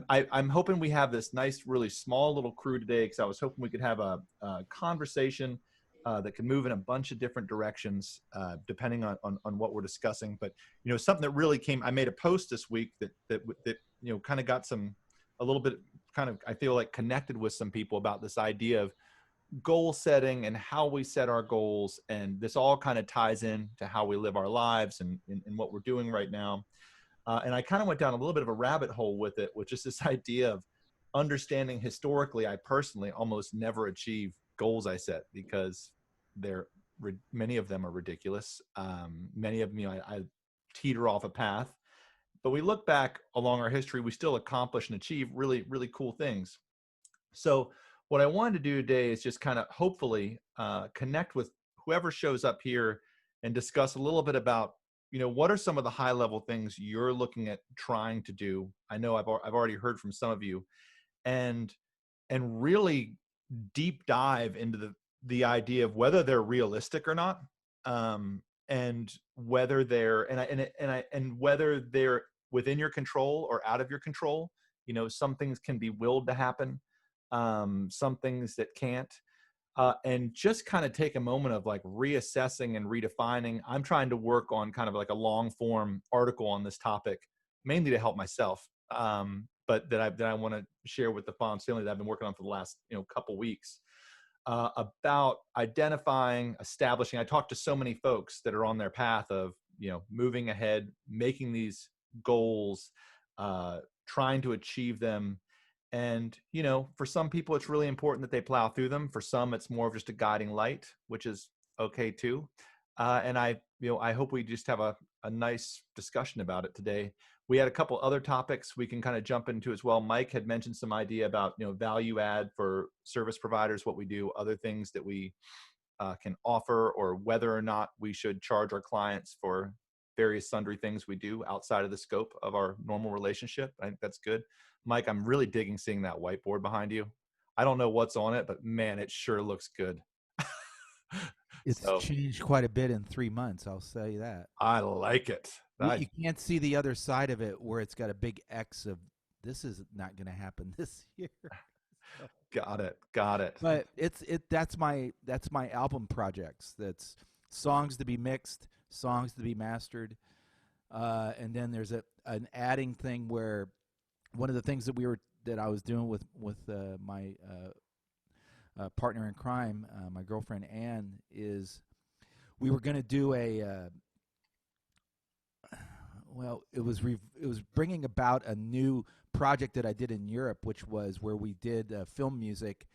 I'm hoping we have this nice, really small little crew today, because I was hoping we could have a conversation that could move in a bunch of different directions, depending on what we're discussing. But, something that really came, I made a post this week that kind of got a little bit kind of, I feel like, connected with some people about this idea of goal setting and how we set our goals. And this all kind of ties in to how we live our lives and what we're doing right now. And I kind of went down a little bit of a rabbit hole with it, which is this idea of understanding historically. I personally almost never achieve goals I set because many of them are ridiculous. Many of them, I teeter off a path, but we look back along our history, we still accomplish and achieve really, really cool things. So what I wanted to do today is just kind of hopefully connect with whoever shows up here and discuss a little bit about, what are some of the high level things you're looking at trying to do? I know I've already heard from some of you, and really deep dive into the idea of whether they're realistic or not, and whether they're and whether they're within your control or out of your control. Some things can be willed to happen, some things that can't. And just kind of take a moment of like reassessing and redefining. I'm trying to work on kind of like a long form article on this topic, mainly to help myself, but that I want to share with the Fons family that I've been working on for the last couple weeks, about identifying, establishing. I talked to so many folks that are on their path of moving ahead, making these goals, trying to achieve them. And, for some people, it's really important that they plow through them. For some, it's more of just a guiding light, which is okay too. And I hope we just have a nice discussion about it today. We had a couple other topics we can kind of jump into as well. Mike had mentioned some idea about, value add for service providers, what we do, other things that we can offer, or whether or not we should charge our clients for various sundry things we do outside of the scope of our normal relationship. I think that's good. Mike, I'm really digging seeing that whiteboard behind you. I don't know what's on it, but man, it sure looks good. It's changed quite a bit in 3 months, I'll say that. I like it. You can't see the other side of it where it's got a big X of this is not going to happen this year. Got it. But that's my album projects. That's songs to be mixed, songs to be mastered, and then there's an adding thing where one of the things that I was doing with my partner in crime, my girlfriend Ann, is we were going to do it was bringing about a new project that I did in Europe, which was where we did film music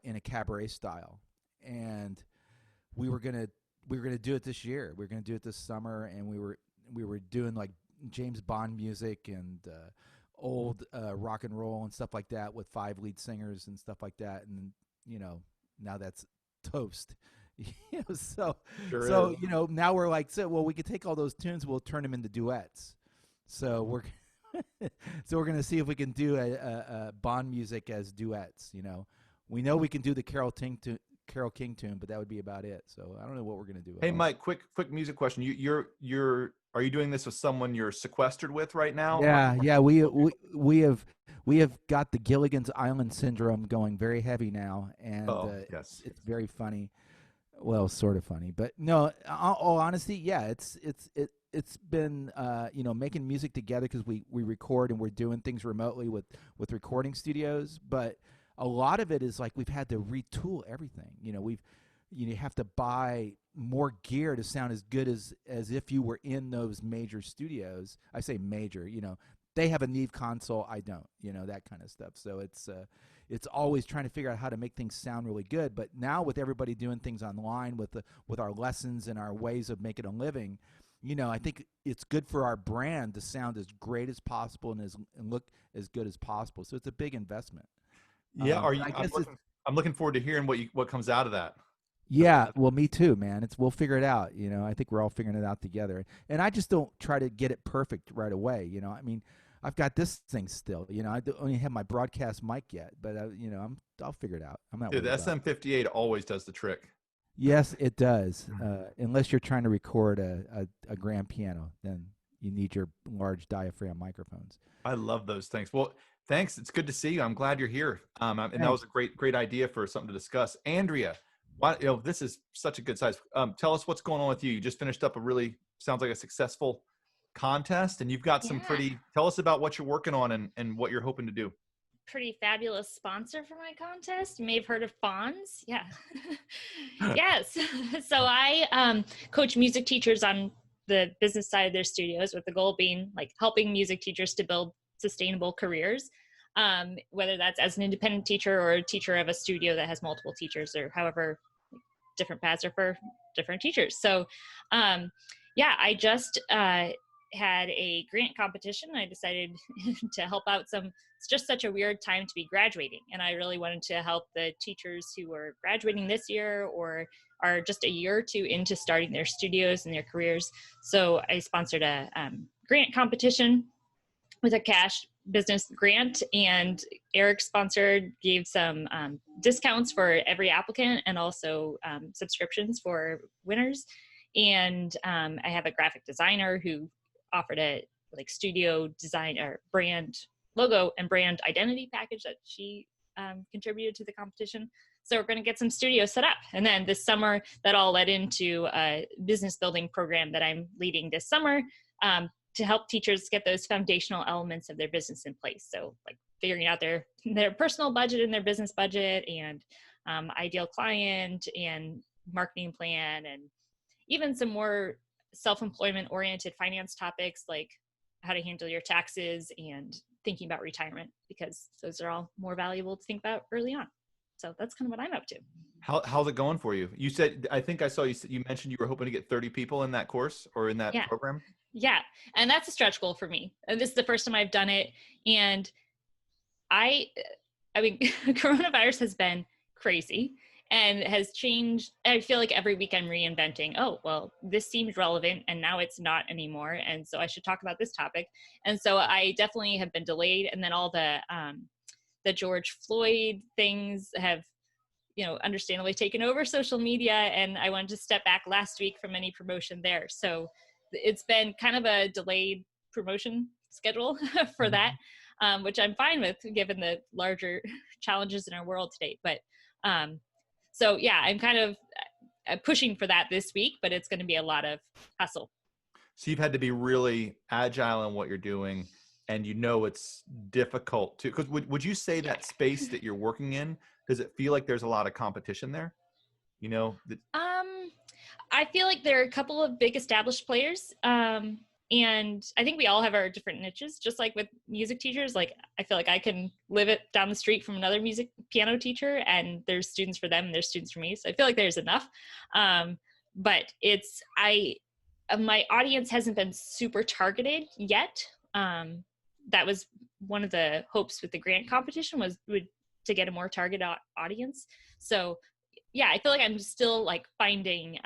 in a cabaret style, and we were gonna do it this year. We were gonna do it this summer, and we were doing like James Bond music and old rock and roll and stuff like that with 5 lead singers and stuff like that. And now that's toast. So now we're like, well, we could take all those tunes, we'll turn them into duets. So we're going to see if we can do a Bond music as duets. We know we can do the Carole King tune, but that would be about it. So I don't know what we're going to do. Hey, Mike, quick music question. Are you doing this with someone you're sequestered with right now? Yeah. We have got the Gilligan's Island syndrome going very heavy now, and yes, it's very funny. Well, sort of funny, but no. All honesty, yeah, it's been making music together because we record and we're doing things remotely with recording studios, but a lot of it is like we've had to retool everything. You have to buy more gear to sound as good as if you were in those major studios. I say major, they have a Neve console, I don't, that kind of stuff. So it's always trying to figure out how to make things sound really good. But now with everybody doing things online with our lessons and our ways of making a living, I think it's good for our brand to sound as great as possible and look as good as possible. So it's a big investment. Yeah, I'm looking forward to hearing what comes out of that. Yeah, well, me too, man. We'll figure it out. I think we're all figuring it out together. And I just don't try to get it perfect right away. I mean, I've got this thing still. I don't only have my broadcast mic yet, but I'll figure it out. I'm not. Dude, the SM58 always does the trick. Yes, it does. Unless you're trying to record a grand piano, then you need your large diaphragm microphones. I love those things. Well, Thanks. It's good to see you. I'm glad you're here. And that was Thanks. a great idea for something to discuss. Andrea, this is such a good size. Tell us what's going on with you. You just finished up a really, sounds like a successful contest, and you've got some Yeah, tell us about what you're working on and what you're hoping to do. pretty fabulous sponsor for my contest. You may have heard of Fons. Yeah. Yes. So I coach music teachers on the business side of their studios, with the goal being like helping music teachers to build sustainable careers, whether that's as an independent teacher or a teacher of a studio that has multiple teachers, or however different paths are for different teachers. So yeah, I just had a grant competition. I decided to help out it's just such a weird time to be graduating. And I really wanted to help the teachers who are graduating this year or are just a year or two into starting their studios and their careers. So I sponsored a grant competition with a cash business grant, and Eric gave some discounts for every applicant, and also subscriptions for winners. And I have a graphic designer who offered a studio design or brand logo and brand identity package that she contributed to the competition. So we're going to get some studios set up. And then this summer, that all led into a business building program that I'm leading this summer, to help teachers get those foundational elements of their business in place. So like figuring out their personal budget and their business budget, and ideal client and marketing plan, and even some more self-employment oriented finance topics like how to handle your taxes and thinking about retirement, because those are all more valuable to think about early on. So that's kind of what I'm up to. How's it going for you? You said, I think I saw you mentioned you were hoping to get 30 people in that course or in that program. Yeah. And that's a stretch goal for me. And this is the first time I've done it. And I mean, coronavirus has been crazy and has changed. I feel like every week I'm reinventing. Oh, well, this seems relevant and now it's not anymore. And so I should talk about this topic. And so I definitely have been delayed. And then all the George Floyd things have, understandably taken over social media. And I wanted to step back last week from any promotion there. So it's been kind of a delayed promotion schedule for that, which I'm fine with given the larger challenges in our world today. But so yeah, I'm kind of pushing for that this week, but it's going to be a lot of hustle. So you've had to be really agile in what you're doing, and it's difficult to, because would you say that space that you're working in, does it feel like there's a lot of competition there? I feel like there are a couple of big established players. And I think we all have our different niches, just like with music teachers. Like, I feel like I can live it down the street from another piano teacher, and there's students for them and there's students for me. So I feel like there's enough. But my audience hasn't been super targeted yet. That was one of the hopes with the grant competition to get a more targeted audience. So yeah, I feel like I'm still like finding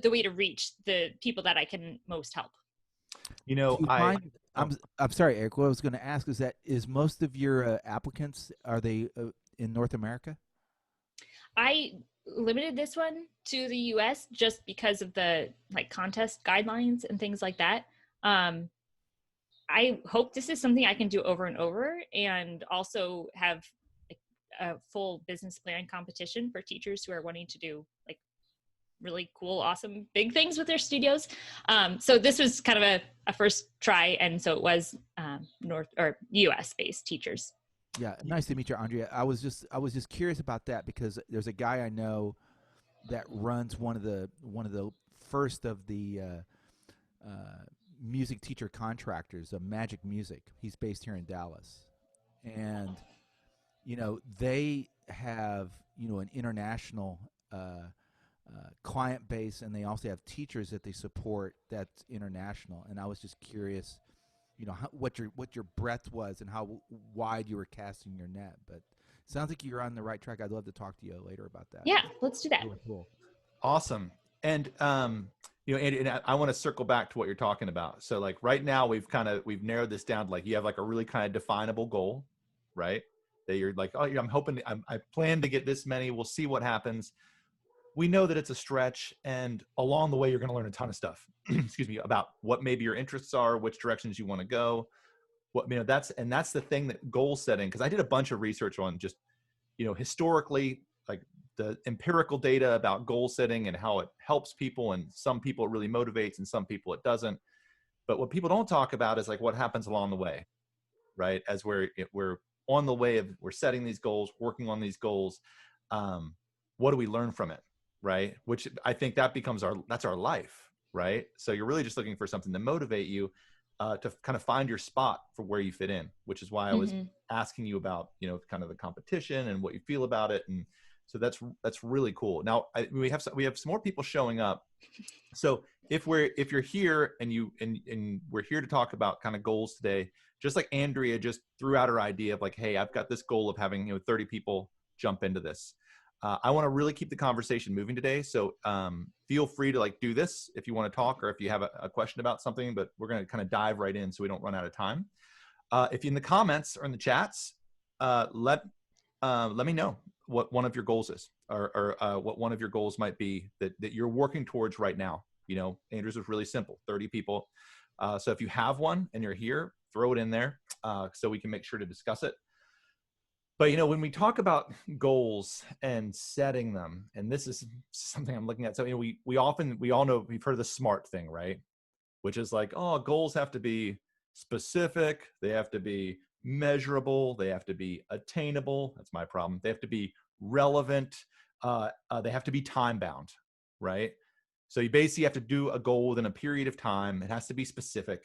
the way to reach the people that I can most help. I'm sorry, Eric. What I was going to ask is most of your applicants, are they in North America? I limited this one to the US just because of the contest guidelines and things like that. I hope this is something I can do over and over, and also have a full business plan competition for teachers who are wanting to do really cool, awesome, big things with their studios. So this was kind of a first try, and so it was US based teachers. Yeah, nice to meet you, Andrea. I was just curious about that, because there's a guy I know that runs one of the first of the music teacher contractors of Magic Music. He's based here in Dallas, and they have an international client base, and they also have teachers that they support that's international. And I was just curious, what your breadth was and how wide you were casting your net. But it sounds like you're on the right track. I'd love to talk to you later about that. Yeah, let's do that. Really cool. Awesome. And Andy, and I want to circle back to what you're talking about. So like right now we've narrowed this down to you have a really kind of definable goal, right? That you're like, oh, I'm hoping I plan to get this many. We'll see what happens. We know that it's a stretch, and along the way, you're going to learn a ton of stuff, excuse me, about what maybe your interests are, which directions you want to go. that's the thing, that goal setting, because I did a bunch of research on just, historically, like the empirical data about goal setting and how it helps people, and some people it really motivates and some people it doesn't. But what people don't talk about is like what happens along the way, right? As we're on the way of, we're setting these goals, working on these goals. What do we learn from it, right? Which I think that becomes that's our life, right? So you're really just looking for something to motivate you, to kind of find your spot for where you fit in, which is why I was asking you about, kind of the competition and what you feel about it. And so that's really cool. Now we have some more people showing up. So if you're here and we're here to talk about kind of goals today, just like Andrea just threw out her idea of like, hey, I've got this goal of having 30 people jump into this. I want to really keep the conversation moving today. So feel free to like do this if you want to talk, or if you have a question about something, but we're going to kind of dive right in so we don't run out of time. If you in the comments or in the chats, let me know what one of your goals is, or what one of your goals might be that you're working towards right now. Andrew's was really simple, 30 people. So if you have one and you're here, throw it in there so we can make sure to discuss it. But, when we talk about goals and setting them, and this is something I'm looking at. So, we all know, we've heard of the SMART thing, right? Which is like, oh, goals have to be specific. They have to be measurable. They have to be attainable. That's my problem. They have to be relevant. They have to be time bound, right? So you basically have to do a goal within a period of time. It has to be specific.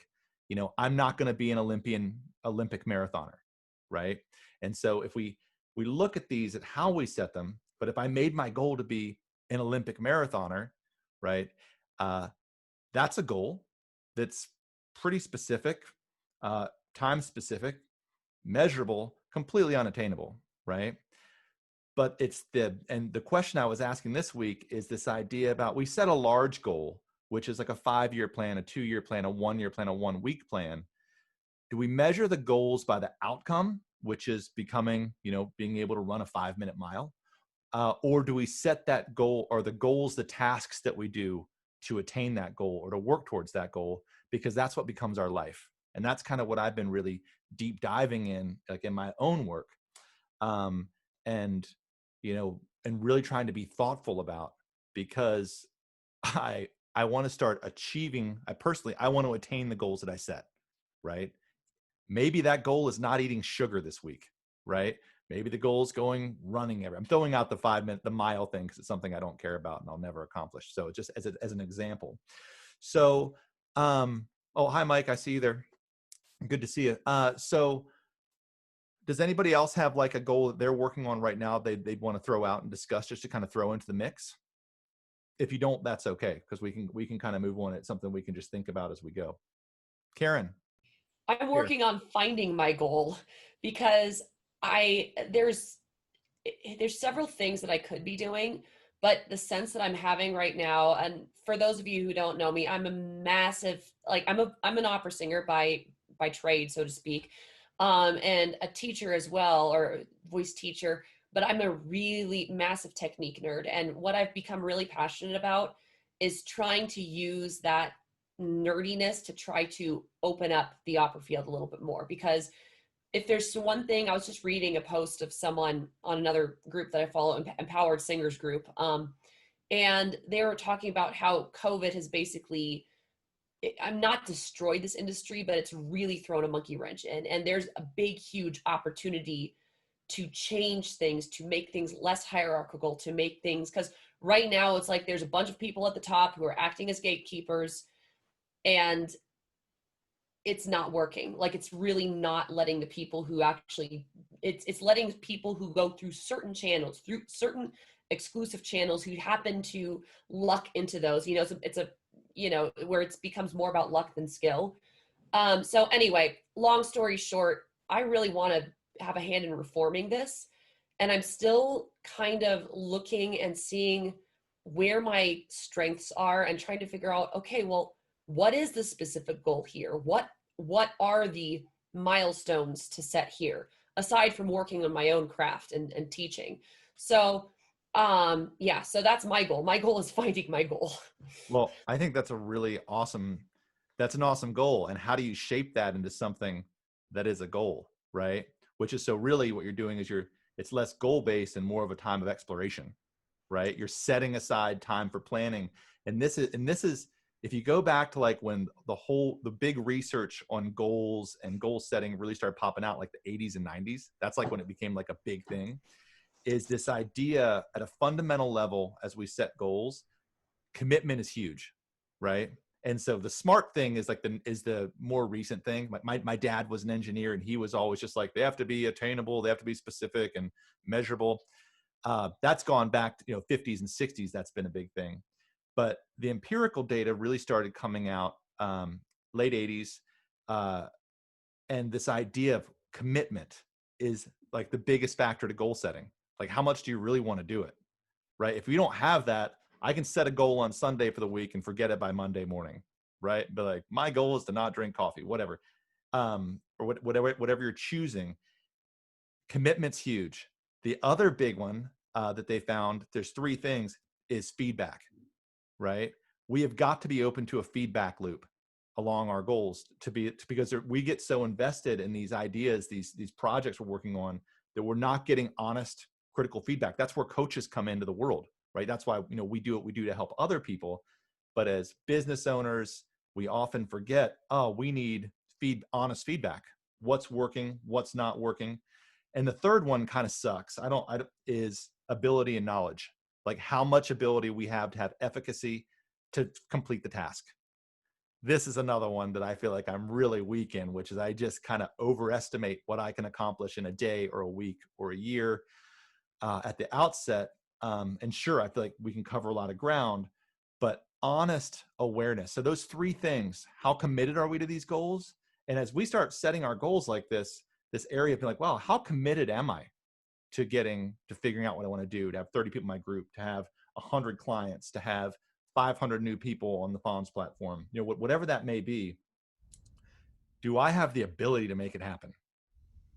I'm not going to be an Olympic marathoner, right? And so if we look at these, at how we set them, but if I made my goal to be an Olympic marathoner, right? That's a goal that's pretty specific, time specific, measurable, completely unattainable, right? But the question I was asking this week is this idea about, we set a large goal, which is like a 5-year plan, a 2-year plan, a 1-year plan, a 1-week plan. Do we measure the goals by the outcome, which is becoming, being able to run a 5-minute mile? Or do we set that goal, or the goals, the tasks that we do to attain that goal or to work towards that goal? Because that's what becomes our life. And that's kind of what I've been really deep diving in, like in my own work. And really trying to be thoughtful about, because I want to start achieving, I want to attain the goals that I set, right? Maybe that goal is not eating sugar this week, right? Maybe the goal is going running I'm throwing out the mile thing because it's something I don't care about and I'll never accomplish. So just as an example. So, oh, hi, Mike. I see you there. Good to see you. So does anybody else have like a goal that they're working on right now they'd want to throw out and discuss, just to kind of throw into the mix? If you don't, that's okay, because we can kind of move on. It's something we can just think about as we go. Karen. I'm working on finding my goal, because there's several things that I could be doing, but the sense that I'm having right now, and for those of you who don't know me, I'm a massive, I'm an opera singer by trade, so to speak, and a teacher as well, or voice teacher, but I'm a really massive technique nerd. And what I've become really passionate about is trying to use that nerdiness to try to open up the opera field a little bit more. Because if there's one thing, I was just reading a post of someone on another group that I follow, Empowered Singers group, and they were talking about how COVID has basically, I'm not destroyed this industry, but it's really thrown a monkey wrench in. And there's a big, huge opportunity to change things, to make things less hierarchical, to make things, because right now it's like there's a bunch of people at the top who are acting as gatekeepers, and it's not working. Like, it's really not letting the people who actually, it's letting people who go through certain channels, through certain exclusive channels, who happen to luck into those, it's a where it becomes more about luck than skill. So anyway, long story short, I really want to have a hand in reforming this. And I'm still kind of looking and seeing where my strengths are and trying to figure out, okay, well, what is the specific goal here? What are the milestones to set here, aside from working on my own craft and teaching? So so that's my goal. My goal is finding my goal. Well, I think that's an awesome goal. And how do you shape that into something that is a goal, right? Which is, so really what you're doing is it's less goal-based and more of a time of exploration, right? You're setting aside time for planning. And this is, if you go back to like when the big research on goals and goal setting really started popping out, like the 80s and 90s, that's like when it became like a big thing, is this idea at a fundamental level, as we set goals, commitment is huge, right? And so the smart thing is like the more recent thing. My dad was an engineer, and he was always just like, they have to be attainable, they have to be specific and measurable. That's gone back to 50s and 60s. That's been a big thing. But the empirical data really started coming out late 80s, and this idea of commitment is like the biggest factor to goal setting. Like, how much do you really want to do it, right? If you don't have that, I can set a goal on Sunday for the week and forget it by Monday morning, right? But like, my goal is to not drink coffee, whatever, or whatever you're choosing. Commitment's huge. The other big one that they found, there's three things, is feedback, right? We have got to be open to a feedback loop along our goals because we get so invested in these ideas, these projects we're working on, that we're not getting honest, critical feedback. That's where coaches come into the world, right? That's why, we do what we do to help other people. But as business owners, we often forget, we need honest feedback. What's working, what's not working. And the third one kind of sucks. Is ability and knowledge. Like how much ability we have to have efficacy to complete the task. This is another one that I feel like I'm really weak in, which is I just kind of overestimate what I can accomplish in a day or a week or a year at the outset. And sure, I feel like we can cover a lot of ground, but honest awareness. So those three things: how committed are we to these goals? And as we start setting our goals like this area of being like, wow, how committed am I to figuring out what I want to do, to have 30 people in my group, to have 100 clients, to have 500 new people on the Fons platform, whatever that may be. Do I have the ability to make it happen?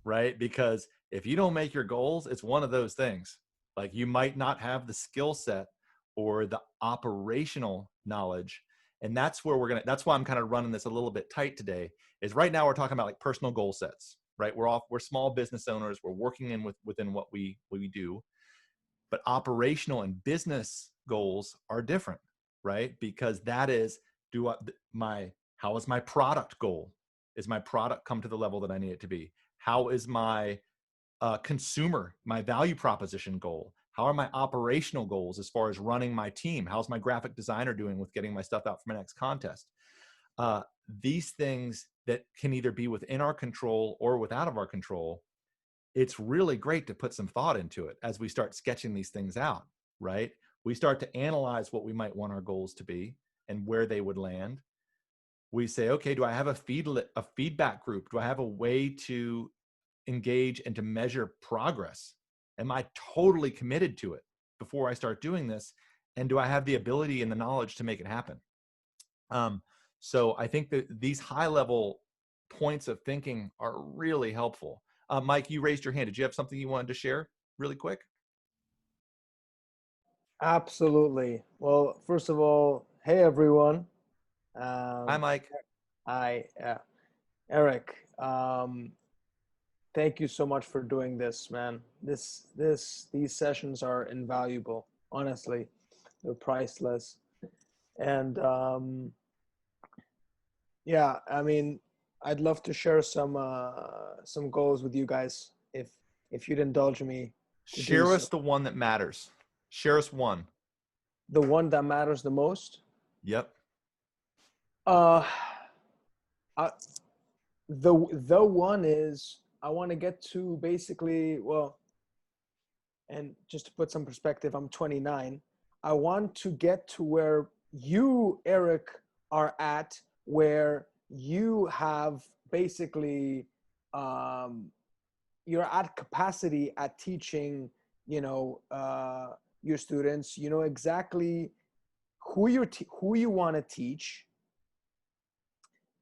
Right? Because if you don't make your goals, it's one of those things. Like, you might not have the skill set or the operational knowledge. And that's where that's why I'm kind of running this a little bit tight today, is right now we're talking about like personal goal sets, right? We're small business owners. We're working within what we do, but operational and business goals are different, right? Because that is, how is my product goal? Is my product come to the level that I need it to be? How is my consumer, my value proposition goal? How are my operational goals as far as running my team? How's my graphic designer doing with getting my stuff out for my next contest? These things that can either be within our control or without of our control, it's really great to put some thought into it as we start sketching these things out, right? We start to analyze what we might want our goals to be and where they would land. We say, okay, do I have a feedback group? Do I have a way to engage and to measure progress? Am I totally committed to it before I start doing this? And do I have the ability and the knowledge to make it happen? So I think that these high level points of thinking are really helpful. Mike, you raised your hand. Did you have something you wanted to share really quick? Absolutely. Well, first of all, hey, everyone. Hi, Mike. Hi, Eric. Thank you so much for doing this, man. These sessions are invaluable. Honestly, they're priceless. And yeah, I mean, I'd love to share some goals with you guys if you'd indulge me. Share us the one that matters. Share us one. The one that matters the most? Yep. The one is, I want to get to basically, well, and just to put some perspective, I'm 29. I want to get to where you, Eric, are at, where you have basically, you're at capacity at teaching, your students. You know exactly who you want to teach,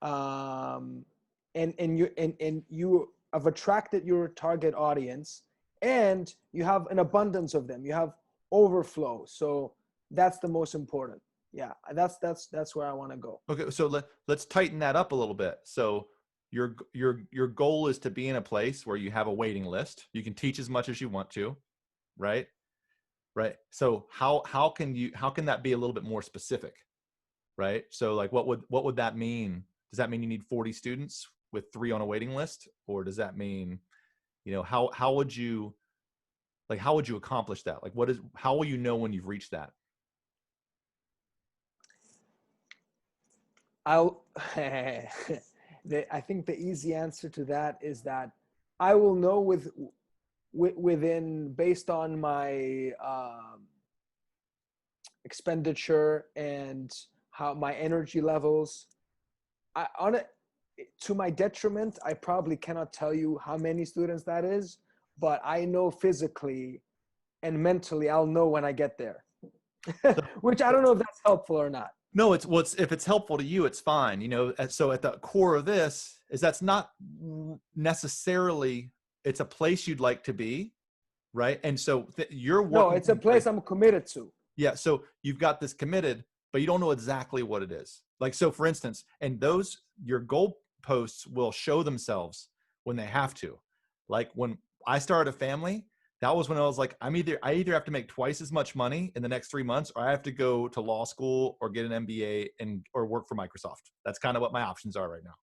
and you have attracted your target audience, and you have an abundance of them. You have overflow. So that's the most important. Yeah, that's where I want to go. Okay, so let's tighten that up a little bit. So your goal is to be in a place where you have a waiting list. You can teach as much as you want to, right? Right. So how can that be a little bit more specific, right? So like what would that mean? Does that mean you need 40 students with 3 on a waiting list, or does that mean, how would you accomplish that? Like how will you know when you've reached that? I think the easy answer to that is that I will know within, based on my expenditure and how my energy levels. To my detriment, I probably cannot tell you how many students that is, but I know physically and mentally I'll know when I get there. Which I don't know if that's helpful or not. No, if it's helpful to you, it's fine. So at the core of this is that's not necessarily, it's a place you'd like to be, right? And so you're working. No, it's a place I'm committed to. Yeah. So you've got this committed, but you don't know exactly what it is. Like, so for instance, and your goal posts will show themselves when they have to. Like when I started a family, that was when I was like, I either have to make twice as much money in the next 3 months, or I have to go to law school or get an MBA or work for Microsoft. That's kind of what my options are right now.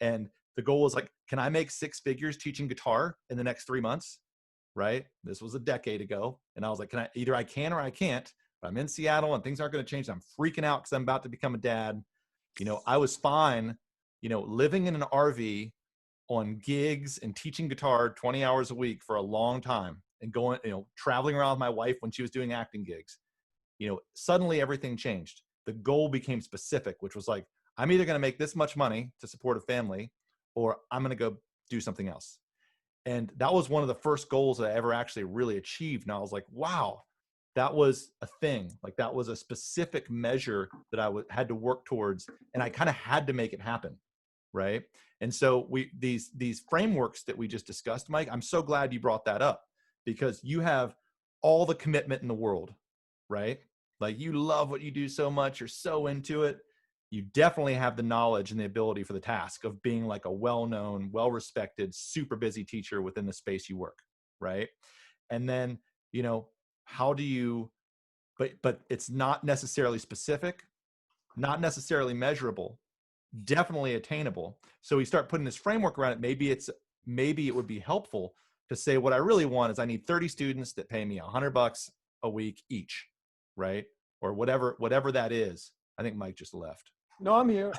And the goal was like, can I make 6 figures teaching guitar in the next 3 months? Right? This was a decade ago. And I was like, either I can or I can't. But I'm in Seattle and things aren't going to change. I'm freaking out because I'm about to become a dad. I was fine, living in an RV on gigs and teaching guitar 20 hours a week for a long time, and going, traveling around with my wife when she was doing acting gigs. Suddenly everything changed. The goal became specific, which was like, I'm either going to make this much money to support a family, or I'm going to go do something else. And that was one of the first goals that I ever actually really achieved. And I was like, wow, that was a thing. Like that was a specific measure that I had to work towards, and I kind of had to make it happen. Right. And so these frameworks that we just discussed, Mike, I'm so glad you brought that up, because you have all the commitment in the world, right? Like you love what you do so much. You're so into it. You definitely have the knowledge and the ability for the task of being like a well-known, well-respected, super busy teacher within the space you work. Right. And then, how do you, but it's not necessarily specific, not necessarily measurable, definitely attainable. So we start putting this framework around it. Maybe it would be helpful to say, what I really want is I need 30 students that pay me $100 a week each, right? Or whatever that is. I think Mike just left. No, I'm here.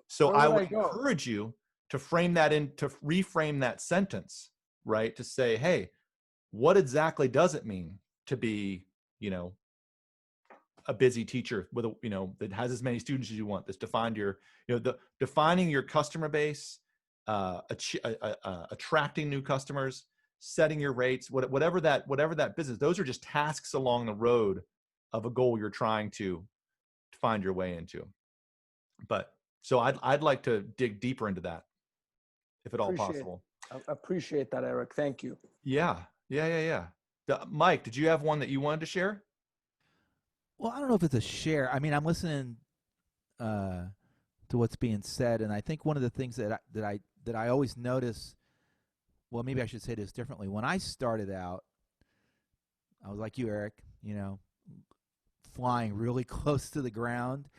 So I would encourage you to reframe that sentence, right? To say, hey, what exactly does it mean to be, a busy teacher with that has as many students as you want? That's defined defining your customer base, attracting new customers, setting your rates, whatever that business. Those are just tasks along the road of a goal you're trying to find your way into. But so I'd like to dig deeper into that, if at all possible. I appreciate that, Eric. Thank you. Yeah. Mike, did you have one that you wanted to share? Well, I don't know if it's a share. I mean, I'm listening to what's being said, and I think one of the things that I always notice. Well, maybe I should say this differently. When I started out, I was like you, Eric. Flying really close to the ground,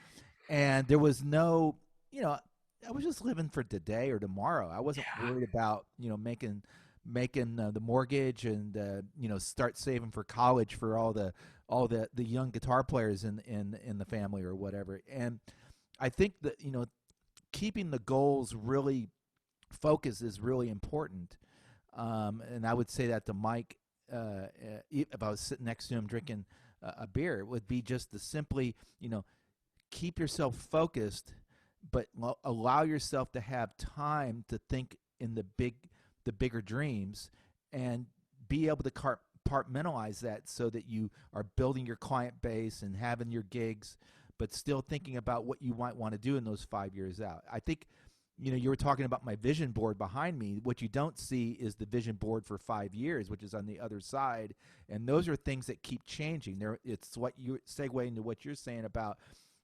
and there was no, I was just living for today or tomorrow. I wasn't worried about making the mortgage and start saving for college for all the young guitar players in the family or whatever. And I think that keeping the goals really focused is really important. And I would say that to Mike, if I was sitting next to him drinking a beer, it would be just to simply keep yourself focused, but allow yourself to have time to think in the bigger dreams, and be able to compartmentalize that so that you are building your client base and having your gigs, but still thinking about what you might want to do in those 5 years out. I think, you were talking about my vision board behind me. What you don't see is the vision board for 5 years, which is on the other side. And those are things that keep changing. It's what you segue into what you're saying about,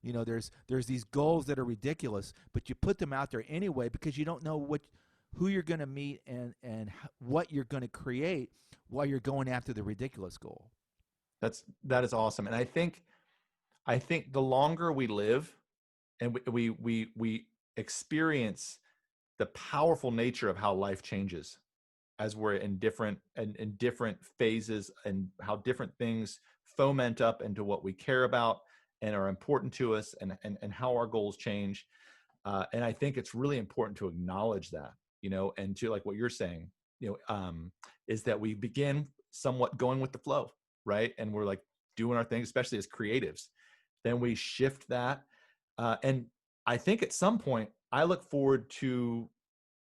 You know, there's these goals that are ridiculous, but you put them out there anyway because you don't know who you're going to meet and what you're going to create while you're going after the ridiculous goal. That is awesome. And I think the longer we live and we experience the powerful nature of how life changes as we're in different phases, and how different things foment up into what we care about and are important to us, and how our goals change. And I think it's really important to acknowledge that, you know, and to, like what you're saying, you know, is that we begin somewhat going with the flow, right? And we're like doing our thing, especially as creatives. Then we shift that. And I think at some point I look forward to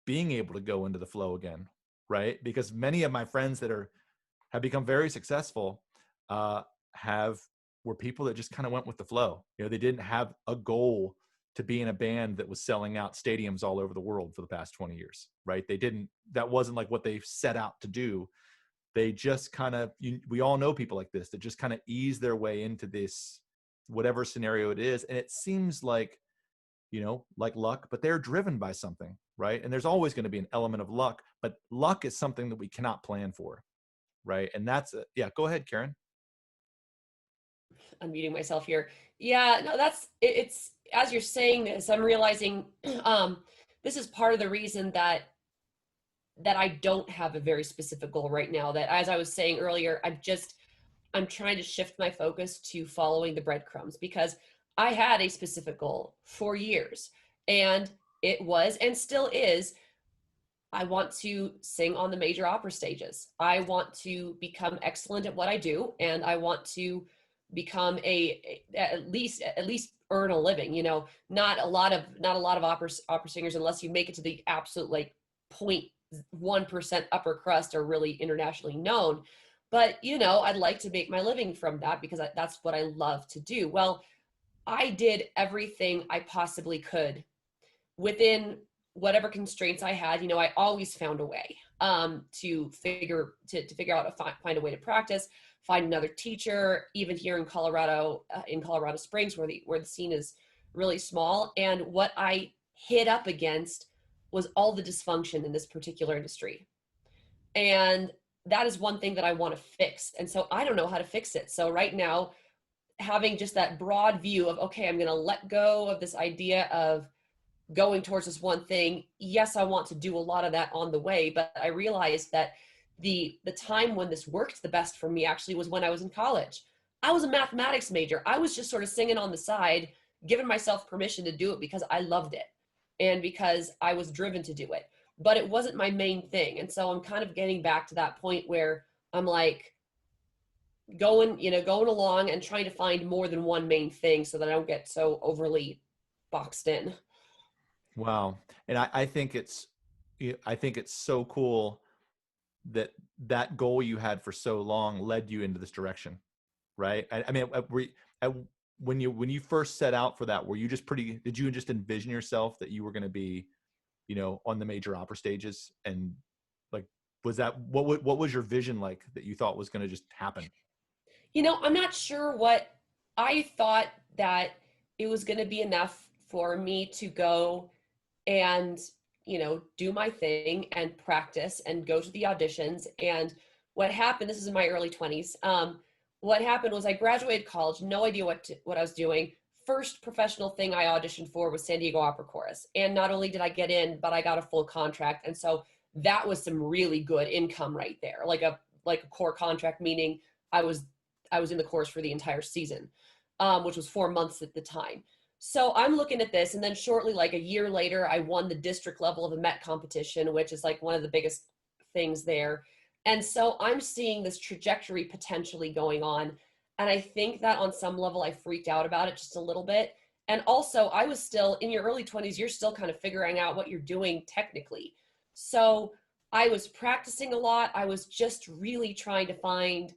being able to go into the flow again, right? Because many of my friends that have become very successful were people that just kind of went with the flow. You know, they didn't have a goal to be in a band that was selling out stadiums all over the world for the past 20 years, right? That wasn't like what they set out to do. They just kind of, we all know people like this that just kind of ease their way into this, whatever scenario it is. And it seems like, you know, like luck, but they're driven by something, right? And there's always going to be an element of luck, but luck is something that we cannot plan for, right? And yeah, go ahead, Karen. Unmuting myself here. Yeah, no, it's as you're saying this, I'm realizing this is part of the reason that I don't have a very specific goal right now. That, as I was saying earlier, I'm trying to shift my focus to following the breadcrumbs, because I had a specific goal for years, and it was and still is, I want to sing on the major opera stages. I want to become excellent at what I do, and I want to become at least earn a living. You know, not a lot of opera singers, unless you make it to the absolute like 0.1% upper crust, are really internationally known. But, you know, I'd like to make my living from that, because that's what I love to do. Well, I did everything I possibly could within whatever constraints I had. You know, I always found a way to figure out find a way to practice, find another teacher, even here in Colorado Springs, where the scene is really small. And what I hit up against was all the dysfunction in this particular industry. And that is one thing that I want to fix. And so I don't know how to fix it. So right now, having just that broad view of, okay, I'm going to let go of this idea of going towards this one thing. Yes, I want to do a lot of that on the way, but I realized that the time when this worked the best for me actually was when I was in college. I was a mathematics major. I was just sort of singing on the side, giving myself permission to do it because I loved it and because I was driven to do it, but it wasn't my main thing. And so I'm kind of getting back to that point where I'm like going along and trying to find more than one main thing so that I don't get so overly boxed in. Wow. And I think it's so cool that goal you had for so long led you into this direction, right? I mean, when you first set out for that, did you just envision yourself that you were going to be, you know, on the major opera stages? And like, what was your vision like that you thought was going to just happen? You know, I'm not sure what I thought, that it was going to be enough for me to go and, you know, do my thing and practice and go to the auditions. And what happened, this is in my early 20s. What happened was I graduated college, no idea what I was doing. First professional thing I auditioned for was San Diego Opera Chorus. And not only did I get in, but I got a full contract. And so that was some really good income right there. Like a core contract, meaning I was in the chorus for the entire season, which was 4 months at the time. So I'm looking at this, and then shortly, like a year later, I won the district level of the Met competition, which is like one of the biggest things there. And so I'm seeing this trajectory potentially going on. And I think that on some level, I freaked out about it just a little bit. And also, I was still in your early 20s, you're still kind of figuring out what you're doing technically. So I was practicing a lot. I was just really trying to find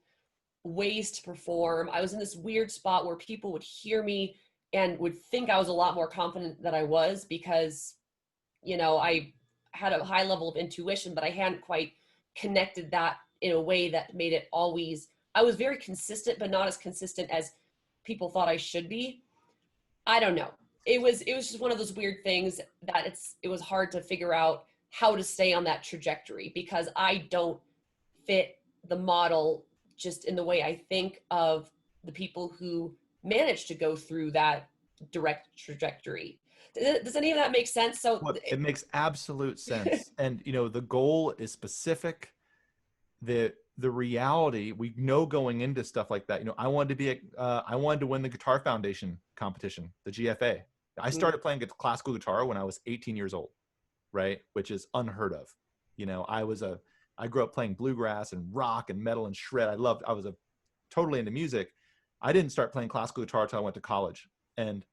ways to perform. I was in this weird spot where people would hear me and would think I was a lot more confident than I was, because, you know, I had a high level of intuition, but I hadn't quite connected that in a way that made it always, I was very consistent, but not as consistent as people thought I should be. I don't know. It was just one of those weird things that it was hard to figure out how to stay on that trajectory, because I don't fit the model just in the way I think of the people who manage to go through that direct trajectory. Does any of that make sense? So Well, it makes absolute sense. And, you know, the goal is specific. The reality, we know going into stuff like that, you know, I wanted to win the Guitar Foundation competition, the GFA. I started playing classical guitar when I was 18 years old, right? Which is unheard of. You know, I grew up playing bluegrass and rock and metal and shred. I was totally into music. I didn't start playing classical guitar until I went to college. And,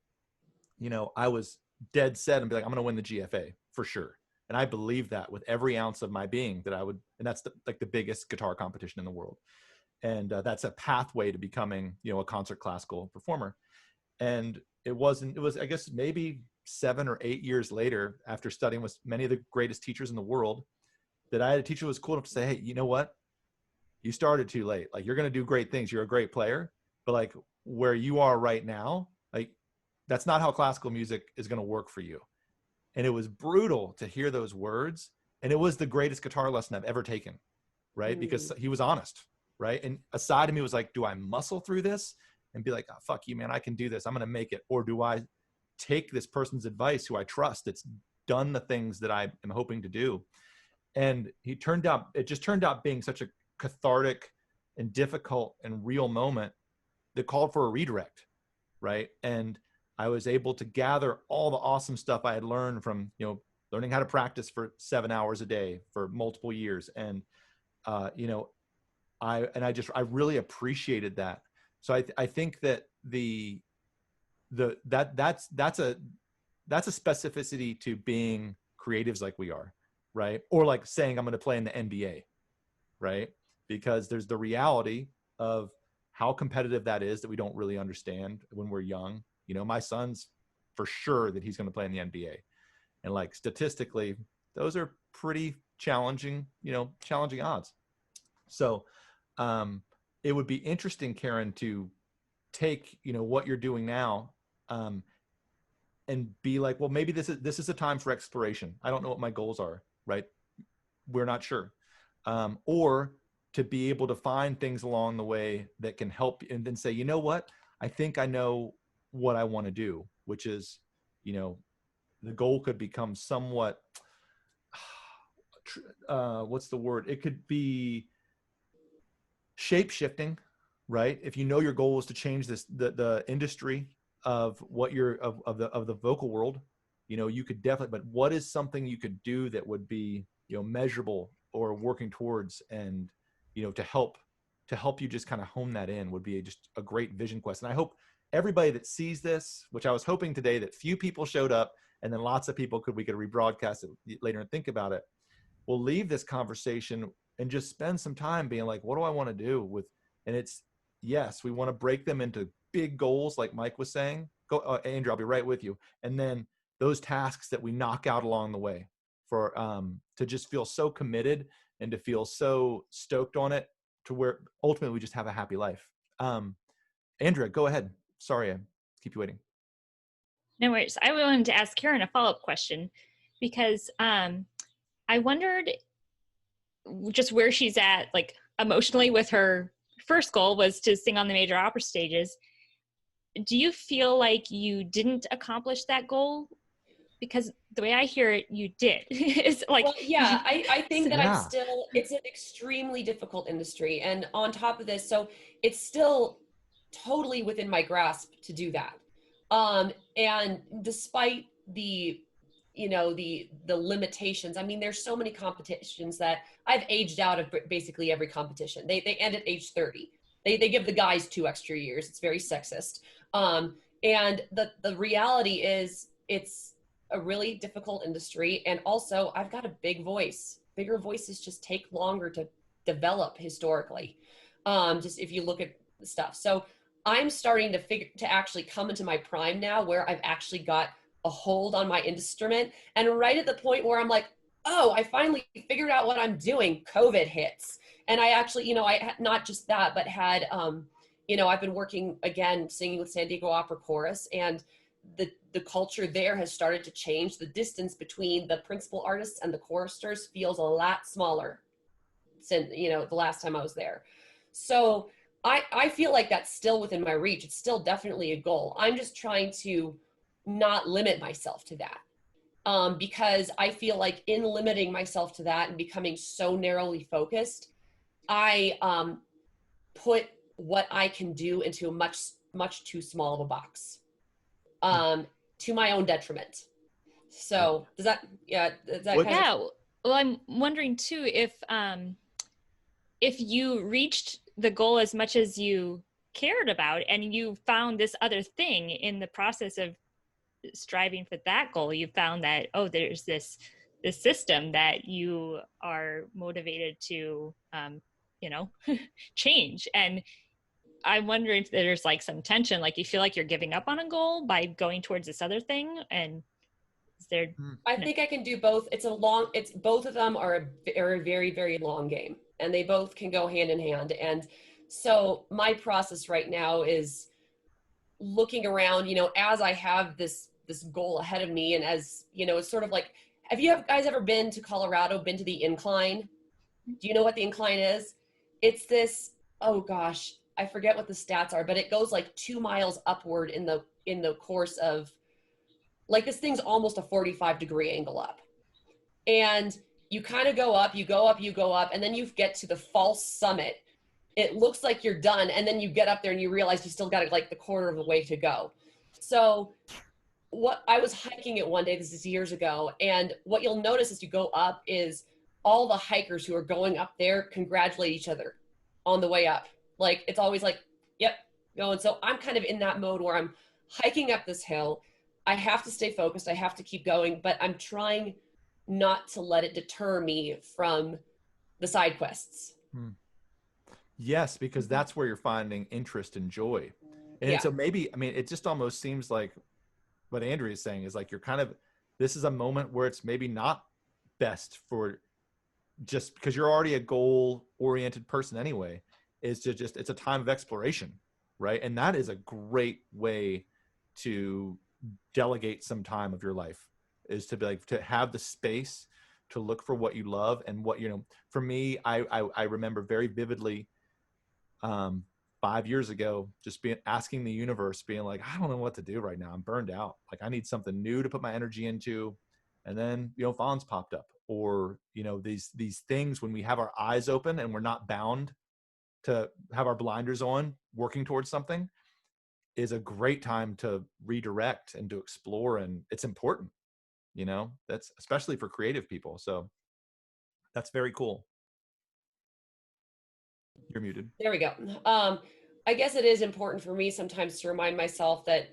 you know, I was dead set and be like, I'm going to win the GFA for sure. And I believe that with every ounce of my being that I would, and that's like the biggest guitar competition in the world. And that's a pathway to becoming, you know, a concert classical performer. And it was, I guess, maybe 7 or 8 years later, after studying with many of the greatest teachers in the world, that I had a teacher who was cool enough to say, hey, you know what? You started too late. Like, you're going to do great things. You're a great player, but like where you are right now, like that's not how classical music is going to work for you. And it was brutal to hear those words. And it was the greatest guitar lesson I've ever taken, right? Because he was honest, right? And a side of me was like, do I muscle through this and be like, oh, fuck you, man, I can do this, I'm going to make it? Or do I take this person's advice who I trust, that's done the things that I am hoping to do? And it just turned out being such a cathartic and difficult and real moment that called for a redirect, right? And I was able to gather all the awesome stuff I had learned from, you know, learning how to practice for 7 hours a day for multiple years. And, you know, I really appreciated that. So I think that that's a specificity to being creatives like we are, right? Or like saying I'm going to play in the NBA, right? Because there's the reality of how competitive that is that we don't really understand when we're young. You know, my son's for sure that he's going to play in the NBA. And like statistically, those are pretty challenging, you know, challenging odds. So it would be interesting, Karen, to take, you know, what you're doing now and be like, well, maybe this is a time for exploration. I don't know what my goals are, right? We're not sure. Or to be able to find things along the way that can help, and then say, you know what, I think I know what I want to do, which is, you know, the goal could become somewhat, what's the word? It could be shape shifting, right? If you know your goal is to change the industry of what of the vocal world, you know, you could definitely, but what is something you could do that would be, you know, measurable or working towards, and, you know, to help you just kind of hone that in, would be just a great vision quest. And I hope everybody that sees this, which I was hoping today that few people showed up, and then lots of people we could rebroadcast it later and think about it, will leave this conversation and just spend some time being like, what do I want to do with, and it's, yes, we want to break them into big goals, like Mike was saying. Go, Andrew, I'll be right with you. And then those tasks that we knock out along the way, for to just feel so committed and to feel so stoked on it, to where ultimately we just have a happy life. Andrea, go ahead. Sorry, I keep you waiting. No worries. I wanted to ask Karen a follow-up question, because I wondered just where she's at, like emotionally, with her first goal was to sing on the major opera stages. Do you feel like you didn't accomplish that goal? Because the way I hear it, you did. It's like, well, yeah, I think that I'm still, it's an extremely difficult industry. And on top of this, so it's still totally within my grasp to do that. And despite the, you know, the limitations, I mean, there's so many competitions that I've aged out of basically every competition. They end at age 30. They give the guys 2 extra years. It's very sexist. And the reality is, it's a really difficult industry. And also, I've got a big voice. Bigger voices just take longer to develop historically. Just if you look at the stuff. So I'm starting to actually come into my prime now, where I've actually got a hold on my instrument. And right at the point where I'm like, oh, I finally figured out what I'm doing, COVID hits. And I actually, you know, I had not just that, but had, you know, I've been working again, singing with San Diego Opera Chorus. And the culture there has started to change. The distance between the principal artists and the choristers feels a lot smaller since, the last time I was there. So I feel like that's still within my reach. It's still definitely a goal. I'm just trying to not limit myself to that. Because I feel like in limiting myself to that and becoming so narrowly focused, I put what I can do into a much too small of a box, to my own detriment. So does that kind of? Well, I'm wondering too if you reached the goal as much as you cared about, and you found this other thing in the process of striving for that goal, you found that, oh, there's this system that you are motivated to change. And I wonder if there's like some tension, like you feel like you're giving up on a goal by going towards this other thing. And is there I think I can do both. It's both of them are a very, very long game, and they both can go hand in hand. And so my process right now is looking around, as I have this goal ahead of me, and as it's sort of like, have you guys ever been to Colorado, been to the incline? Do you know what the incline is? It's this, oh gosh, I forget what the stats are, but it goes like 2 miles upward in the course of, like, this thing's almost a 45-degree angle up. And you kind of go up, you go up, and then you get to the false summit. It looks like you're done, and then you get up there and you realize you still got like the quarter of the way to go. So what I was hiking it one day, this is years ago, and what you'll notice as you go up is all the hikers who are going up there congratulate each other on the way up. Like, it's always like, yep, going. So I'm kind of in that mode where I'm hiking up this hill. I have to stay focused. I have to keep going, but I'm trying not to let it deter me from the side quests. Yes, because that's where you're finding interest and joy. And so maybe, it just almost seems like what Andrea is saying is like, this is a moment where it's maybe not best for, just because you're already a goal-oriented person anyway, it's a time of exploration, right? And that is a great way to delegate some time of your life, is to be like, to have the space to look for what you love. And what, for me, I remember very vividly, 5 years ago, just asking the universe, being like, I don't know what to do right now. I'm burned out. Like, I need something new to put my energy into. And then, Fons popped up, or, these things, when we have our eyes open and we're not bound to have our blinders on working towards something, is a great time to redirect and to explore. And it's important, that's especially for creative people. So that's very cool. You're muted. There we go. I guess it is important for me sometimes to remind myself that,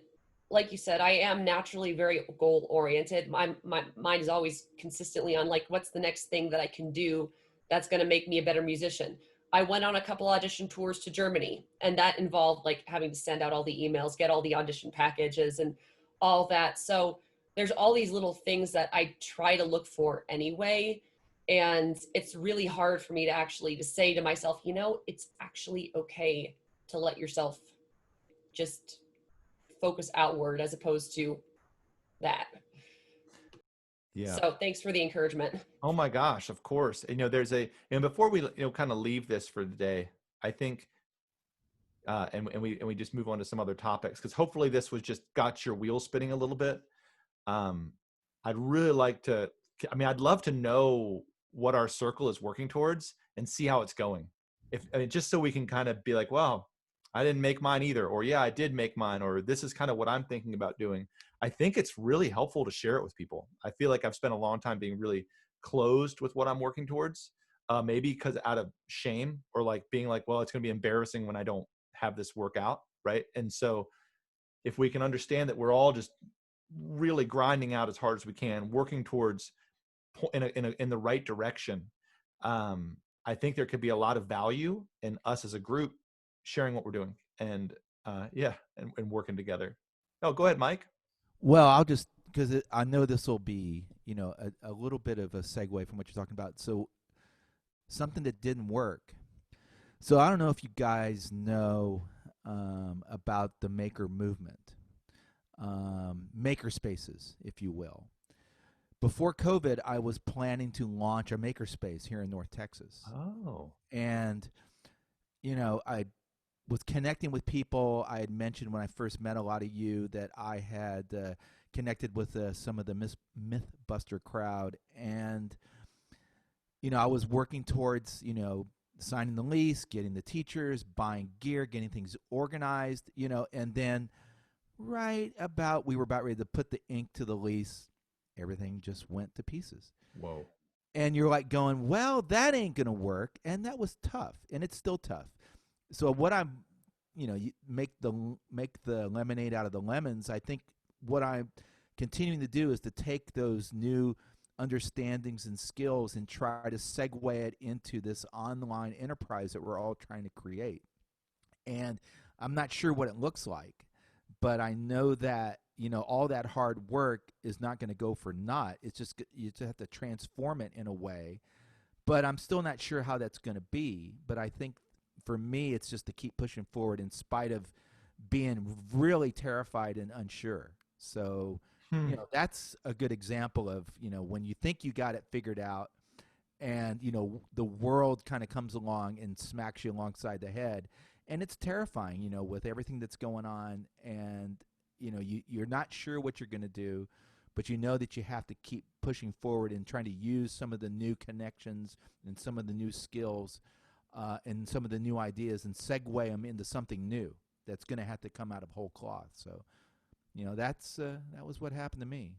like you said, I am naturally very goal oriented. My mind is always consistently on, like, what's the next thing that I can do that's going to make me a better musician. I went on a couple audition tours to Germany, and that involved like having to send out all the emails, get all the audition packages and all that. So there's all these little things that I try to look for anyway. And it's really hard for me to say to myself, it's actually okay to let yourself just focus outward as opposed to that. Yeah. So thanks for the encouragement. Oh my gosh, of course. There's before we, kind of leave this for the day, I think, and we just move on to some other topics, because hopefully this was just got your wheels spinning a little bit. I'd really like to, I'd love to know what our circle is working towards and see how it's going. Just so we can kind of be like, well, I didn't make mine either, or yeah, I did make mine, or this is kind of what I'm thinking about doing. I think it's really helpful to share it with people. I feel like I've spent a long time being really closed with what I'm working towards, maybe because out of shame, or like being like, well, it's going to be embarrassing when I don't have this work out, right? And so if we can understand that we're all just really grinding out as hard as we can, working towards in the right direction, I think there could be a lot of value in us as a group sharing what we're doing, and and working together. Oh, go ahead, Mike. Well, I'll just, because I know this will be, a little bit of a segue from what you're talking about. So something that didn't work. So I don't know if you guys know about the maker movement. maker spaces, if you will. Before COVID, I was planning to launch a makerspace here in North Texas. Oh. And, I was connecting with people. I had mentioned when I first met a lot of you that I had connected with some of the Mythbuster crowd. And, I was working towards, signing the lease, getting the teachers, buying gear, getting things organized, and then we were about ready to put the ink to the lease, everything just went to pieces. Whoa. And you're like going, well, that ain't going to work. And that was tough. And it's still tough. So what you make the lemonade out of the lemons. I think what I'm continuing to do is to take those new understandings and skills and try to segue it into this online enterprise that we're all trying to create. And I'm not sure what it looks like, but I know that, all that hard work is not going to go for naught. It's just, you just have to transform it in a way, but I'm still not sure how that's going to be. But I think for me, it's just to keep pushing forward in spite of being really terrified and unsure. So, that's a good example of, when you think you got it figured out and, the world kind of comes along and smacks you alongside the head. And it's terrifying, with everything that's going on. And, you're not sure what you're going to do, but you know that you have to keep pushing forward and trying to use some of the new connections and some of the new skills and some of the new ideas and segue them into something new that's going to have to come out of whole cloth. So, that was what happened to me.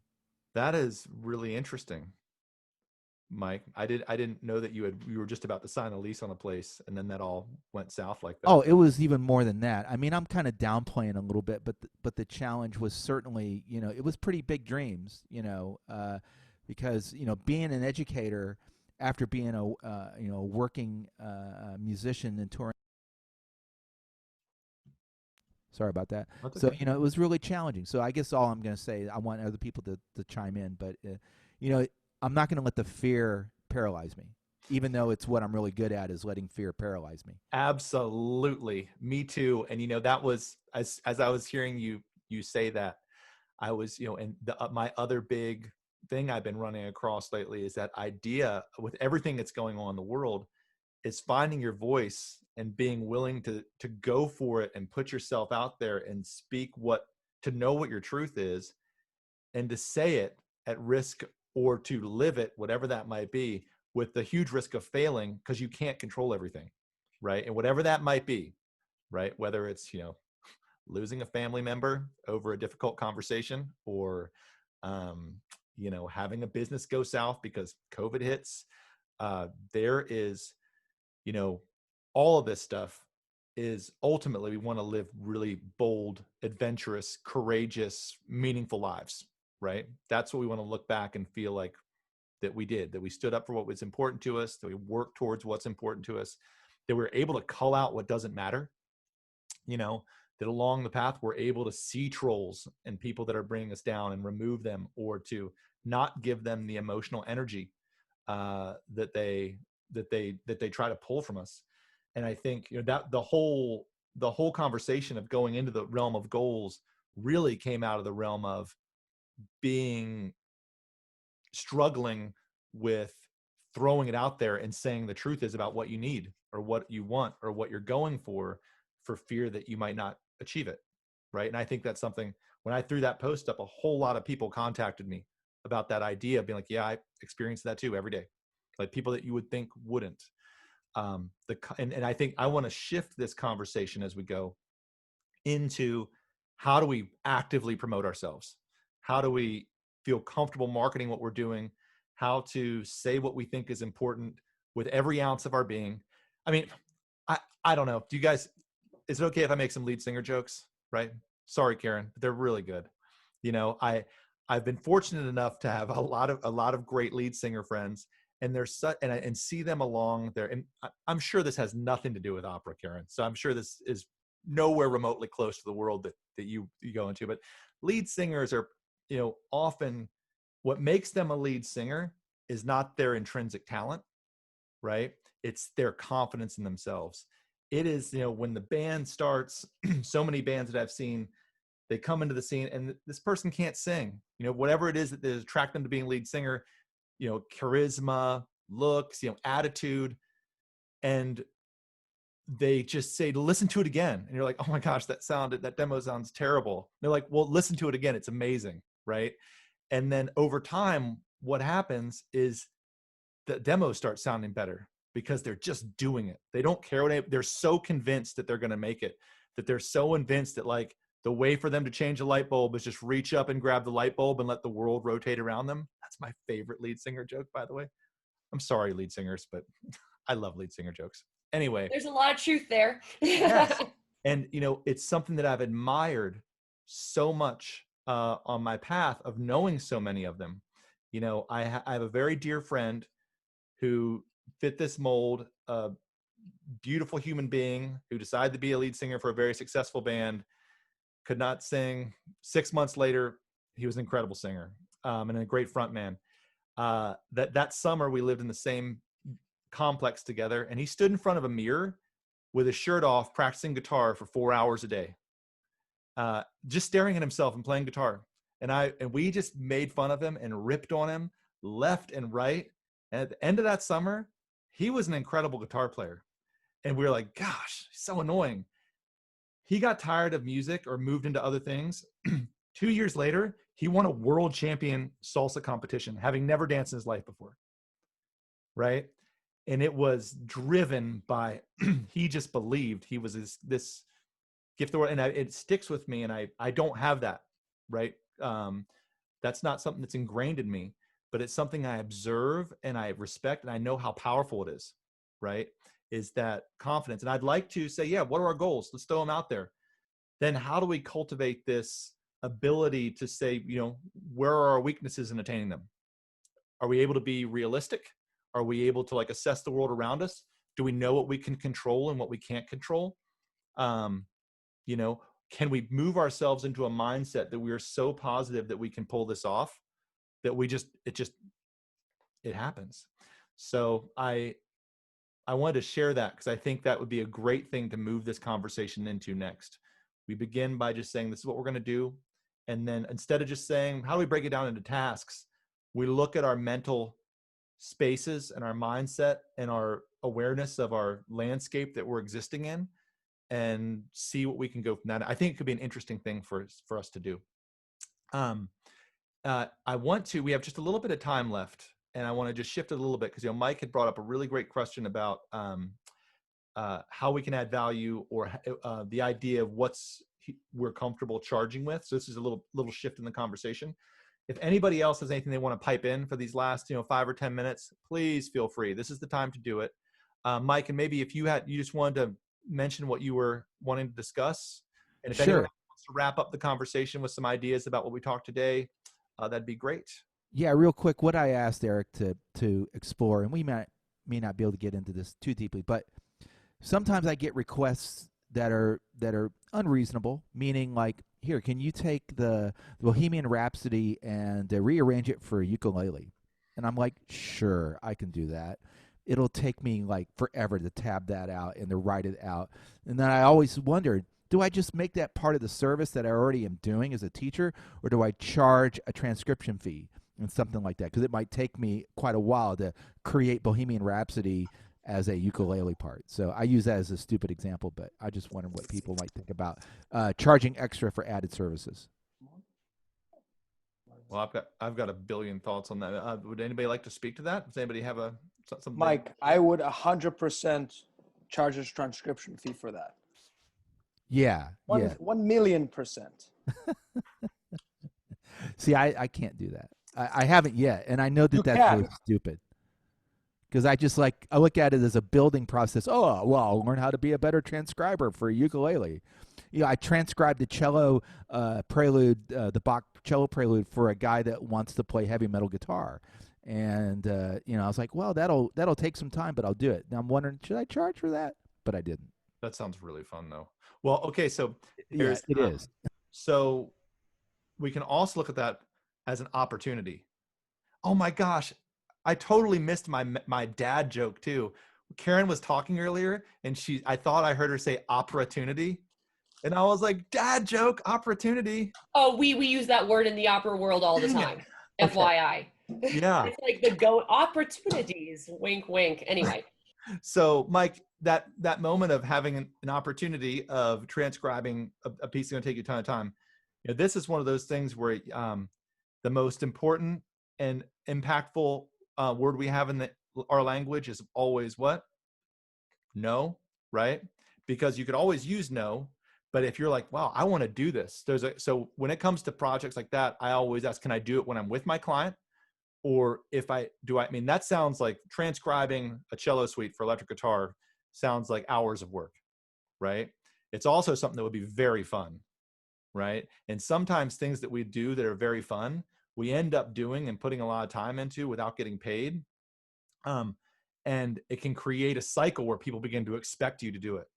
That is really interesting, Mike. I didn't know that you were just about to sign a lease on a place and then that all went south like that. Oh, it was even more than that. I mean, I'm kind of downplaying a little bit, but the challenge was certainly, it was pretty big dreams, because, being an educator after being a working musician and touring. Sorry about that. That's So, okay. it was really challenging. So I guess all I'm going to say, I want other people to chime in, but, I'm not going to let the fear paralyze me, even though it's what I'm really good at is letting fear paralyze me. Absolutely. Me too. And, that was, as I was hearing you say that, I was, and my other big thing I've been running across lately is that idea with everything that's going on in the world is finding your voice and being willing to go for it and put yourself out there and speak to know what your truth is and to say it at risk or to live it, whatever that might be, with the huge risk of failing because you can't control everything, right? And whatever that might be, right? Whether it's, losing a family member over a difficult conversation or, having a business go south because COVID hits, there is, all of this stuff is ultimately we want to live really bold, adventurous, courageous, meaningful lives, right? That's what we want to look back and feel like that we did, that we stood up for what was important to us, that we worked towards what's important to us, that we're able to cull out what doesn't matter, that along the path, we're able to see trolls and people that are bringing us down and remove them or to not give them the emotional energy that they try to pull from us. And I think that the whole conversation of going into the realm of goals really came out of the realm of struggling with throwing it out there and saying the truth is about what you need or what you want or what you're going for fear that you might not achieve it. Right. And I think that's something, when I threw that post up, a whole lot of people contacted me about that idea of being like, yeah, I experience that too every day. Like people that you would think wouldn't. And I think I want to shift this conversation as we go into how do we actively promote ourselves? How do we feel comfortable marketing what we're doing? How to say what we think is important with every ounce of our being? I mean, I don't know. Do you guys, is it okay if I make some lead singer jokes? Right? Sorry, Karen, but they're really good. I've been fortunate enough to have a lot of great lead singer friends, and there's such, and see them along there. And I'm sure this has nothing to do with opera, Karen. So I'm sure this is nowhere remotely close to the world that you go into. But lead singers are, often what makes them a lead singer is not their intrinsic talent, right? It's their confidence in themselves. It is, when the band starts, so many bands that I've seen, They come into the scene and this person can't sing, whatever it is that is attract them to being lead singer, charisma, looks, attitude. And they just say to listen to it again. And you're like, oh my gosh, that demo sounds terrible. They're like, well, listen to it again. It's amazing. Right. And then over time, what happens is the demos start sounding better because they're just doing it. They don't care they're so convinced that they're going to make it, that they're so convinced that like the way for them to change a light bulb is just reach up and grab the light bulb and let the world rotate around them. That's my favorite lead singer joke, by the way. I'm sorry, lead singers, but I love lead singer jokes. Anyway. There's a lot of truth there. Yes. And, it's something that I've admired so much on my path of knowing so many of them. I have a very dear friend who fit this mold, a beautiful human being who decided to be a lead singer for a very successful band, could not sing. 6 months later, he was an incredible singer and a great front man. That summer, we lived in the same complex together, and he stood in front of a mirror with his shirt off practicing guitar for 4 hours a day, just staring at himself and playing guitar. And we just made fun of him and ripped on him left and right. And at the end of that summer, he was an incredible guitar player, and we were like, gosh, so annoying. He got tired of music or moved into other things. 2 years later, he won a world champion salsa competition, having never danced in his life before. Right. And it was driven by, he just believed he was this gift of the world. And it sticks with me. And I don't have that, right? That's not something that's ingrained in me, but it's something I observe and I respect. And I know how powerful it is, right? Is that confidence. And I'd like to say, yeah, what are our goals? Let's throw them out there. Then how do we cultivate this ability to say, where are our weaknesses in attaining them? Are we able to be realistic? Are we able to assess the world around us? Do we know what we can control and what we can't control? Can we move ourselves into a mindset that we are so positive that we can pull this off, that it happens. So I wanted to share that because I think that would be a great thing to move this conversation into next. We begin by just saying, this is what we're going to do. And then instead of just saying, how do we break it down into tasks? We look at our mental spaces and our mindset and our awareness of our landscape that we're existing in and see what we can go from that. I think it could be an interesting thing for us to do. We have just a little bit of time left, and I want to just shift it a little bit because Mike had brought up a really great question about how we can add value, or the idea of we're comfortable charging with. So this is a little shift in the conversation. If anybody else has anything they want to pipe in for these last 5 or 10 minutes, please feel free. This is the time to do it. Mike, and maybe if you just wanted to mention what you were wanting to discuss, and if anyone wants to wrap up the conversation with some ideas about what we talked today, that'd be great. Yeah, real quick, what I asked Eric to explore, and we may not be able to get into this too deeply, but sometimes I get requests that are unreasonable, meaning like, here, can you take the Bohemian Rhapsody and rearrange it for a ukulele? And I'm like, sure, I can do that. It'll take me like forever to tab that out and to write it out. And then I always wondered, do I just make that part of the service that I already am doing as a teacher, or do I charge a transcription fee and something like that? Because it might take me quite a while to create Bohemian Rhapsody as a ukulele part. So I use that as a stupid example, but I just wonder what people might think about charging extra for added services. Well, I've got a billion thoughts on that. Would anybody like to speak to that? Does anybody have something? Mike, I would 100% charge a transcription fee for that. Yeah. 1,000,000%. See, I can't do that. I haven't yet, and I know that's really stupid. Because I look at it as a building process. Oh, well, I'll learn how to be a better transcriber for a ukulele. I transcribed the cello prelude, the Bach cello prelude for a guy that wants to play heavy metal guitar. And, I was like, well, that'll take some time, but I'll do it. Now I'm wondering, should I charge for that? But I didn't. That sounds really fun, though. Well, okay, so it is. So we can also look at that as an opportunity. Oh, my gosh. I totally missed my dad joke too. Karen was talking earlier, and I thought I heard her say opportunity, And I was like, dad joke, opportunity. Oh, we use that word in the opera world all the time. Okay. FYI. Yeah. It's like the go opportunities, wink, wink. Anyway. So Mike, that moment of having an opportunity of transcribing a piece going to take you a ton of time. You know, this is one of those things where the most important and impactful word we have in our language is always what? No, right? Because you could always use no, but if you're like, wow, I want to do this. So when it comes to projects like that, I always ask, can I do it when I'm with my client? Or if I mean, that sounds like transcribing a cello suite for electric guitar sounds like hours of work, right? It's also something that would be very fun, right? And sometimes things that we do that are very fun, we end up doing and putting a lot of time into without getting paid. And it can create a cycle where people begin to expect you to do it,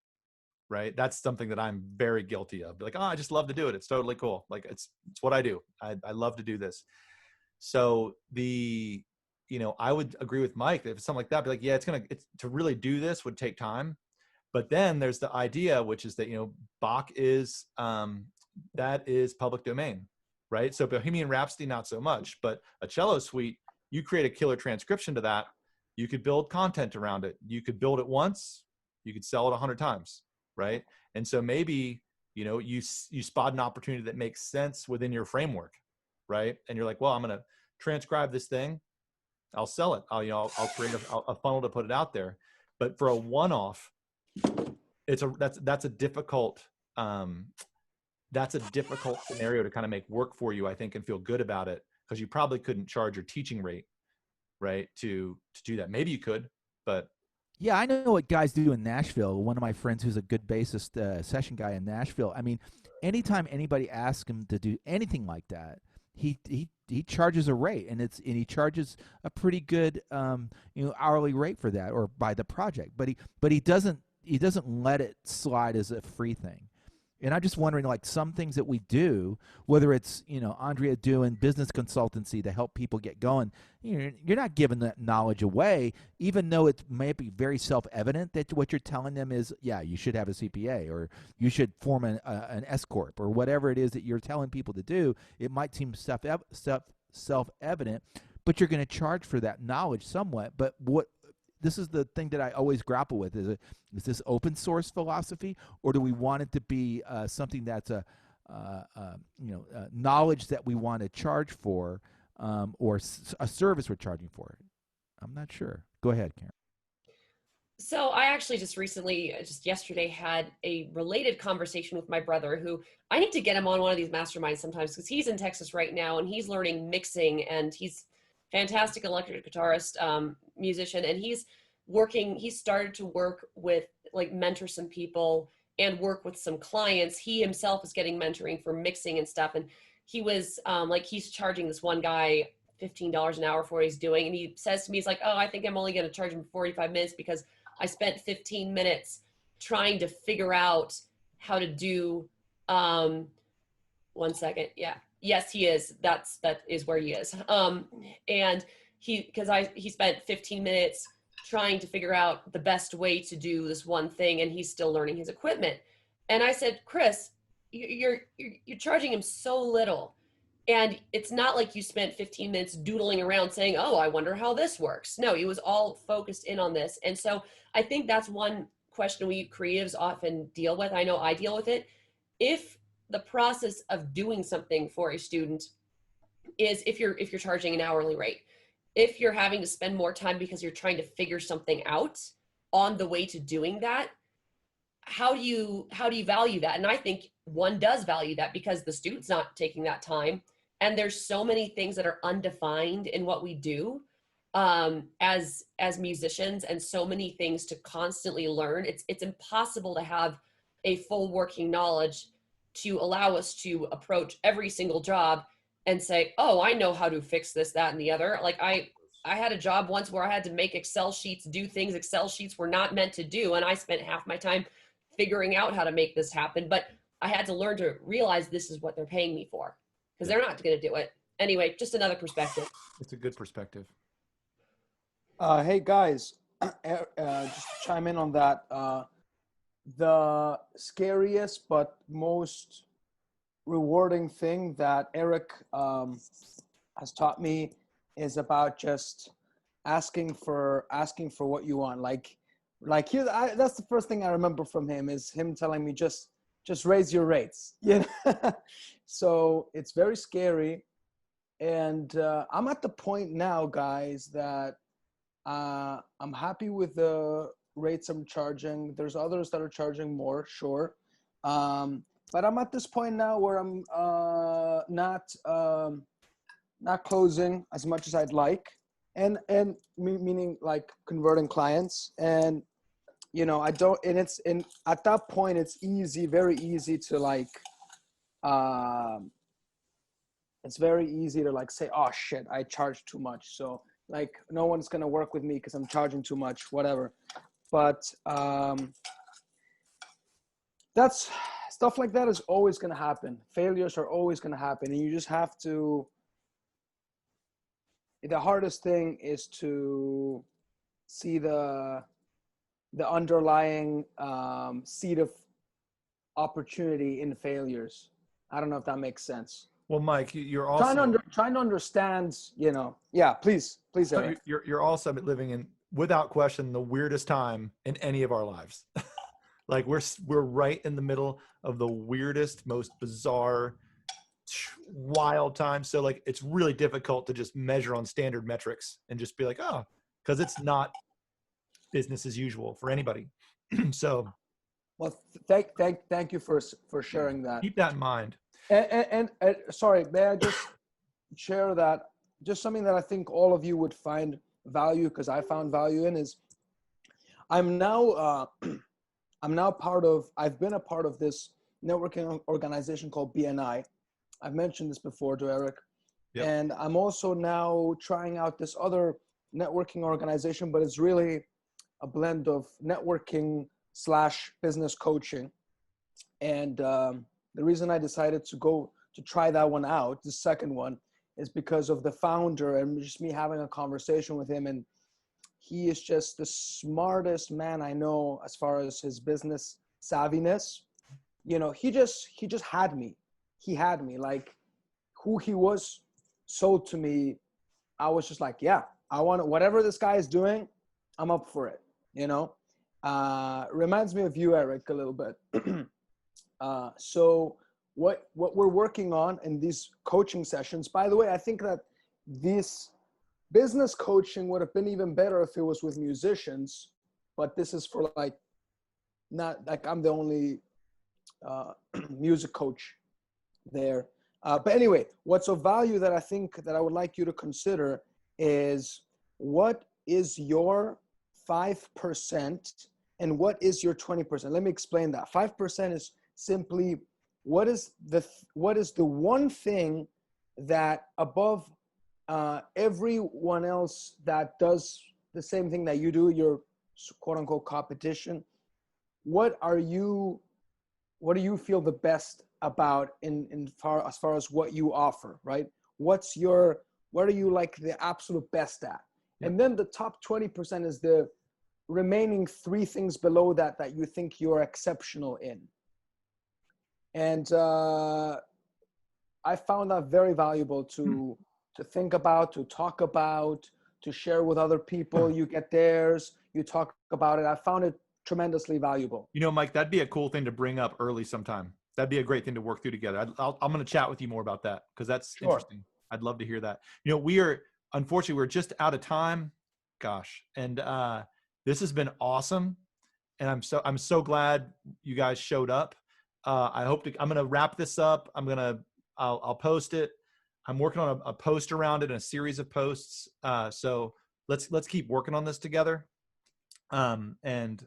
right? That's something that I'm very guilty of. Like, oh, I just love to do it. It's totally cool. Like it's what I do. I love to do this. So I would agree with Mike that if it's something like that, be like, yeah, it's to really do this would take time. But then there's the idea, which is that, Bach is, that is public domain, right? So Bohemian Rhapsody, not so much, but a cello suite, you create a killer transcription to that. You could build content around it. You could build it once, you could sell it 100 times, right? And so maybe, you spot an opportunity that makes sense within your framework, right? And you're like, well, I'm going to transcribe this thing. I'll sell it. I'll create a funnel to put it out there. But for a one-off, that's a difficult scenario to kind of make work for you, I think, and feel good about it, because you probably couldn't charge your teaching rate, right, to do that. Maybe you could, but yeah, I know what guys do in Nashville. One of my friends who's a good bassist, session guy in Nashville. I mean, anytime anybody asks him to do anything like that, he charges a rate, and he charges a pretty good hourly rate for that, or by the project. But he doesn't let it slide as a free thing. And I'm just wondering, like, some things that we do, whether it's, Andrea doing business consultancy to help people get going, you're not giving that knowledge away, even though it may be very self-evident that what you're telling them is, yeah, you should have a CPA, or you should form an S Corp, or whatever it is that you're telling people to do. It might seem self-evident, but you're going to charge for that knowledge somewhat. But this is the thing that I always grapple with: is this open source philosophy, or do we want it to be something that's knowledge that we want to charge for, or a service we're charging for? I'm not sure. Go ahead, Karen. So I actually just yesterday had a related conversation with my brother, who I need to get him on one of these masterminds sometimes, because he's in Texas right now and he's learning mixing, and he's fantastic electric guitarist, musician, and he started to work with, like, mentor some people and work with some clients. He himself is getting mentoring for mixing and stuff. And he was he's charging this one guy $15 an hour for what he's doing. And he says to me, he's like, oh, I think I'm only going to charge him 45 minutes because I spent 15 minutes trying to figure out how to do, 1 second. Yeah. Yes, he is. That is where he is. And he spent 15 minutes trying to figure out the best way to do this one thing, and he's still learning his equipment. And I said, Chris, you're charging him so little. And it's not like you spent 15 minutes doodling around saying, oh, I wonder how this works. No, he was all focused in on this. And so I think that's one question we creatives often deal with. I know I deal with it. If the process of doing something for a student is, if you're charging an hourly rate, if you're having to spend more time because you're trying to figure something out on the way to doing that, how do you value that? And I think one does value that, because the student's not taking that time. And there's so many things that are undefined in what we do as musicians, and so many things to constantly learn. It's impossible to have a full working knowledge to allow us to approach every single job and say, oh, I know how to fix this, that, and the other. Like I had a job once where I had to make Excel sheets, do things Excel sheets were not meant to do. And I spent half my time figuring out how to make this happen. But I had to learn to realize this is what they're paying me for, because they're not going to do it. Anyway, just another perspective. It's a good perspective. Hey guys, just to chime in on that. the scariest but most rewarding thing that Eric has taught me is about just asking for what you want. Like here, that's the first thing I remember from him is him telling me just raise your rates. You know? So it's very scary, and I'm at the point now, guys, that I'm happy with the rates I'm charging. There's others that are charging more, sure. But I'm at this point now where I'm not closing as much as I'd like, and meaning like converting clients. And you know, I don't. And at that point, it's very easy to like. It's very easy to like say, "Oh shit, I charge too much." So like, no one's gonna work with me because I'm charging too much, whatever. But that's stuff like that is always going to happen. Failures are always going to happen, and you just have to. The hardest thing is to see the underlying seed of opportunity in failures. I don't know if that makes sense. Well, Mike, you're also trying to understand. You know, yeah. Please, Eric. You're also living in, without question, the weirdest time in any of our lives. Like we're right in the middle of the weirdest, most bizarre, wild time. So like it's really difficult to just measure on standard metrics and just be like, oh, because it's not business as usual for anybody. So, well, thank you for sharing that. Keep that in mind. And sorry, may I just share that? Just something that I think all of you would find value, because I found value in, is I'm now I've been a part of this networking organization called BNI. I've mentioned this before to Eric. Yep. And I'm also now trying out this other networking organization, but it's really a blend of networking / business coaching. And the reason I decided to try that one out, the second one, is because of the founder and just me having a conversation with him. And he is just the smartest man I know as far as his business savviness. You know, he just had me. He had me. Like, who he was sold to me. I was just like, yeah, I want whatever this guy is doing, I'm up for it. You know, reminds me of you, Eric, a little bit. So what we're working on in these coaching sessions, by the way, I think that this business coaching would have been even better if it was with musicians, but this is for like, not like I'm the only music coach there. But anyway, what's of value that I think that I would like you to consider is, what is your 5% and what is your 20%? Let me explain that. 5% is simply what is the one thing that above everyone else that does the same thing that you do, your quote unquote competition, what do you feel the best about as far as what you offer, right? What are you like the absolute best at? Yep. And then the top 20% is the remaining 3 things below that you think you're exceptional in. And I found that very valuable to think about, to talk about, to share with other people. You get theirs, you talk about it. I found it tremendously valuable. You know, Mike, that'd be a cool thing to bring up early sometime. That'd be a great thing to work through together. I'm going to chat with you more about that, because that's interesting. I'd love to hear that. You know, unfortunately, we're just out of time. Gosh. And this has been awesome. And I'm so glad you guys showed up. I'm going to wrap this up. I'll post it. I'm working on a post around it and a series of posts. So let's keep working on this together. And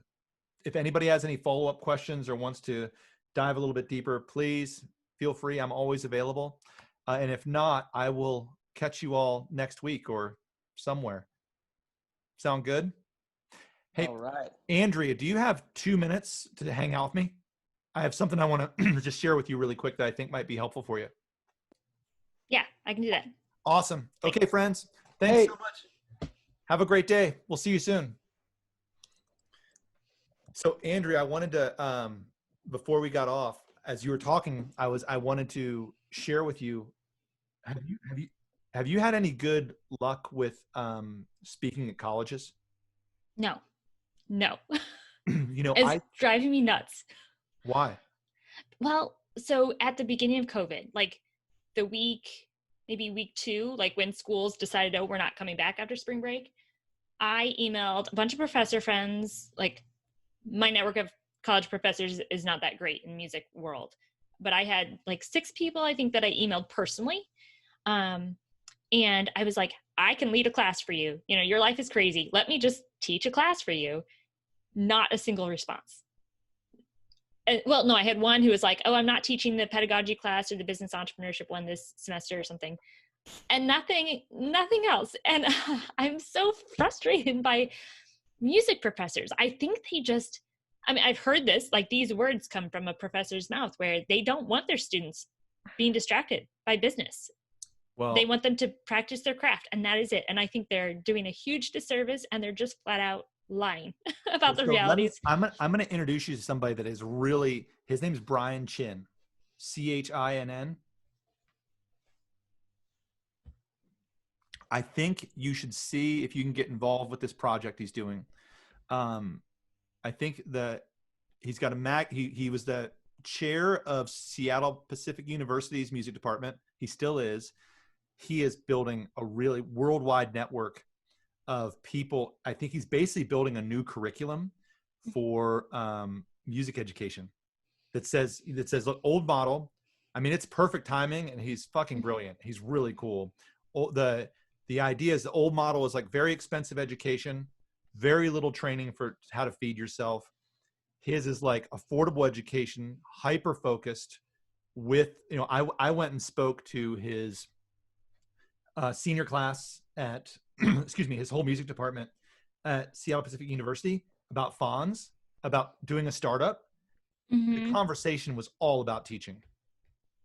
if anybody has any follow-up questions or wants to dive a little bit deeper, please feel free. I'm always available. And if not, I will catch you all next week or somewhere. Sound good? Hey, all right. Andrea, do you have 2 minutes to hang out with me? I have something I want to just share with you really quick that I think might be helpful for you. Yeah, I can do that. Awesome. Okay, friends. Thanks so much. Have a great day. We'll see you soon. So Andrea, I wanted to, before we got off, as you were talking, I wanted to share with you, have you had any good luck with, speaking at colleges? No, no. You know, It's driving me nuts. why? Well, so at the beginning of COVID, like the week, maybe week 2, like when schools decided, oh, we're not coming back after spring break, I emailed a bunch of professor friends. Like my network of college professors is not that great in music world, but I had like 6 people, I think, that I emailed personally. And I was like, I can lead a class for you. You know, your life is crazy. Let me just teach a class for you. Not a single response. Well, no, I had one who was like, oh, I'm not teaching the pedagogy class or the business entrepreneurship one this semester or something. And nothing else. And I'm so frustrated by music professors. I think they just, I mean, I've heard this, like these words come from a professor's mouth where they don't want their students being distracted by business. Well, they want them to practice their craft, and that is it. And I think they're doing a huge disservice, and they're just flat out lying about the realities. I'm going to introduce you to somebody that is really, his name's Brian Chin, Chinn. I think you should see if you can get involved with this project he's doing. I think that he's got he was the chair of Seattle Pacific University's music department. He still is. He is building a really worldwide network of people. I think he's basically building a new curriculum for music education that says, look, old model. I mean, it's perfect timing, and he's fucking brilliant. He's really cool. The idea is the old model is like very expensive education, very little training for how to feed yourself. His is like affordable education, hyper focused with, you know, I went and spoke to his senior class at, excuse me, his whole music department at Seattle Pacific University about Fons, about doing a startup. Mm-hmm. The conversation was all about teaching,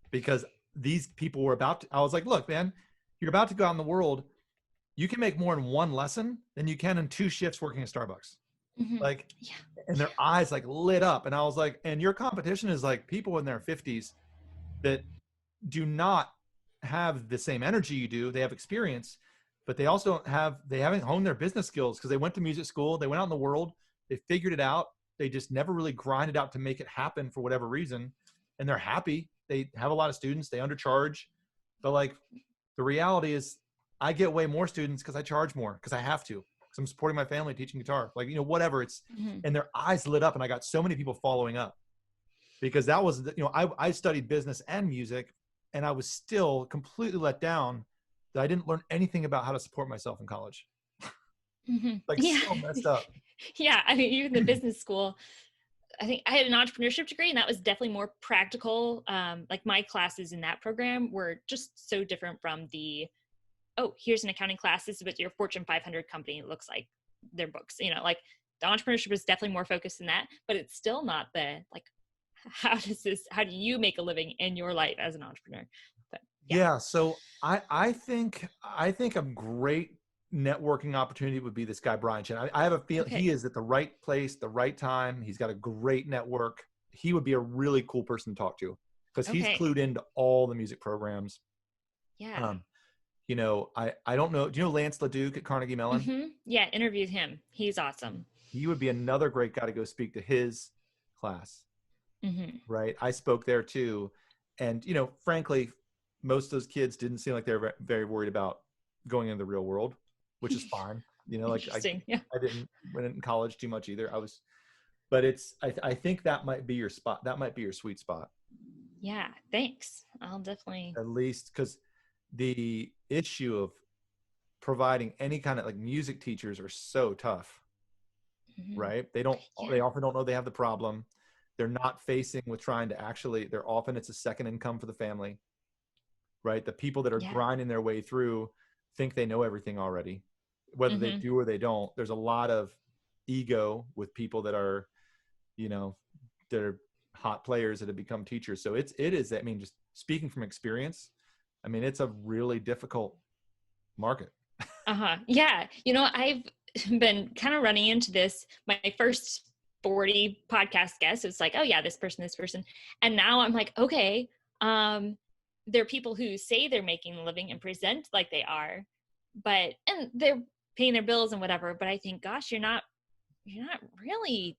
because these people were I was like, look, man, you're about to go out in the world. You can make more in one lesson than you can in 2 shifts working at Starbucks. Mm-hmm. Like, yeah. And their eyes like lit up. And I was like, and your competition is like people in their 50s that do not have the same energy you do. They have experience, but they also they haven't honed their business skills because they went to music school. They went out in the world. They figured it out. They just never really grinded out to make it happen for whatever reason. And they're happy. They have a lot of students. They undercharge. But like the reality is I get way more students because I charge more, because I have to. Because I'm supporting my family teaching guitar. Like, you know, whatever. It's and their eyes lit up, and I got so many people following up. Because that was, you know, I studied business and music, and I was still completely let down that I didn't learn anything about how to support myself in college. Like, so messed up. Yeah, I mean, even the business school, I think I had an entrepreneurship degree, and that was definitely more practical. Like my classes in that program were just so different from the, oh, here's an accounting class. This is what your Fortune 500 company looks like, their books. You know, like the entrepreneurship is definitely more focused in that, but it's still not the, like, how do you make a living in your life as an entrepreneur? But, yeah. So I think a great networking opportunity would be this guy, Brian Chin. I have a feeling he is at the right place, the right time. He's got a great network. He would be a really cool person to talk to, because he's clued into all the music programs. Yeah. You know, I don't know. Do you know Lance LeDuc at Carnegie Mellon? Mm-hmm. Yeah. Interviewed him. He's awesome. He would be another great guy to go speak to his class. Right. I spoke there too. And, you know, frankly, most of those kids didn't seem like they were very worried about going into the real world, which is fine. You know, like I didn't went in college too much either. But I think that might be your spot. That might be your sweet spot. Yeah. Thanks. I'll definitely. At least, because the issue of providing any kind of like music teachers are so tough, right? They often don't know they have the problem. They're not facing with trying to it's a second income for the family, right? The people that are grinding their way through think they know everything already, whether they do or they don't. There's a lot of ego with people that are, you know, that are hot players that have become teachers. So it is, I mean, just speaking from experience, I mean, it's a really difficult market. Yeah. You know, I've been kind of running into this. My first 40 podcast guests. It's like, oh yeah, this person. And now I'm like, okay, there are people who say they're making a living and present like they are, and they're paying their bills and whatever. But I think, gosh, you're not really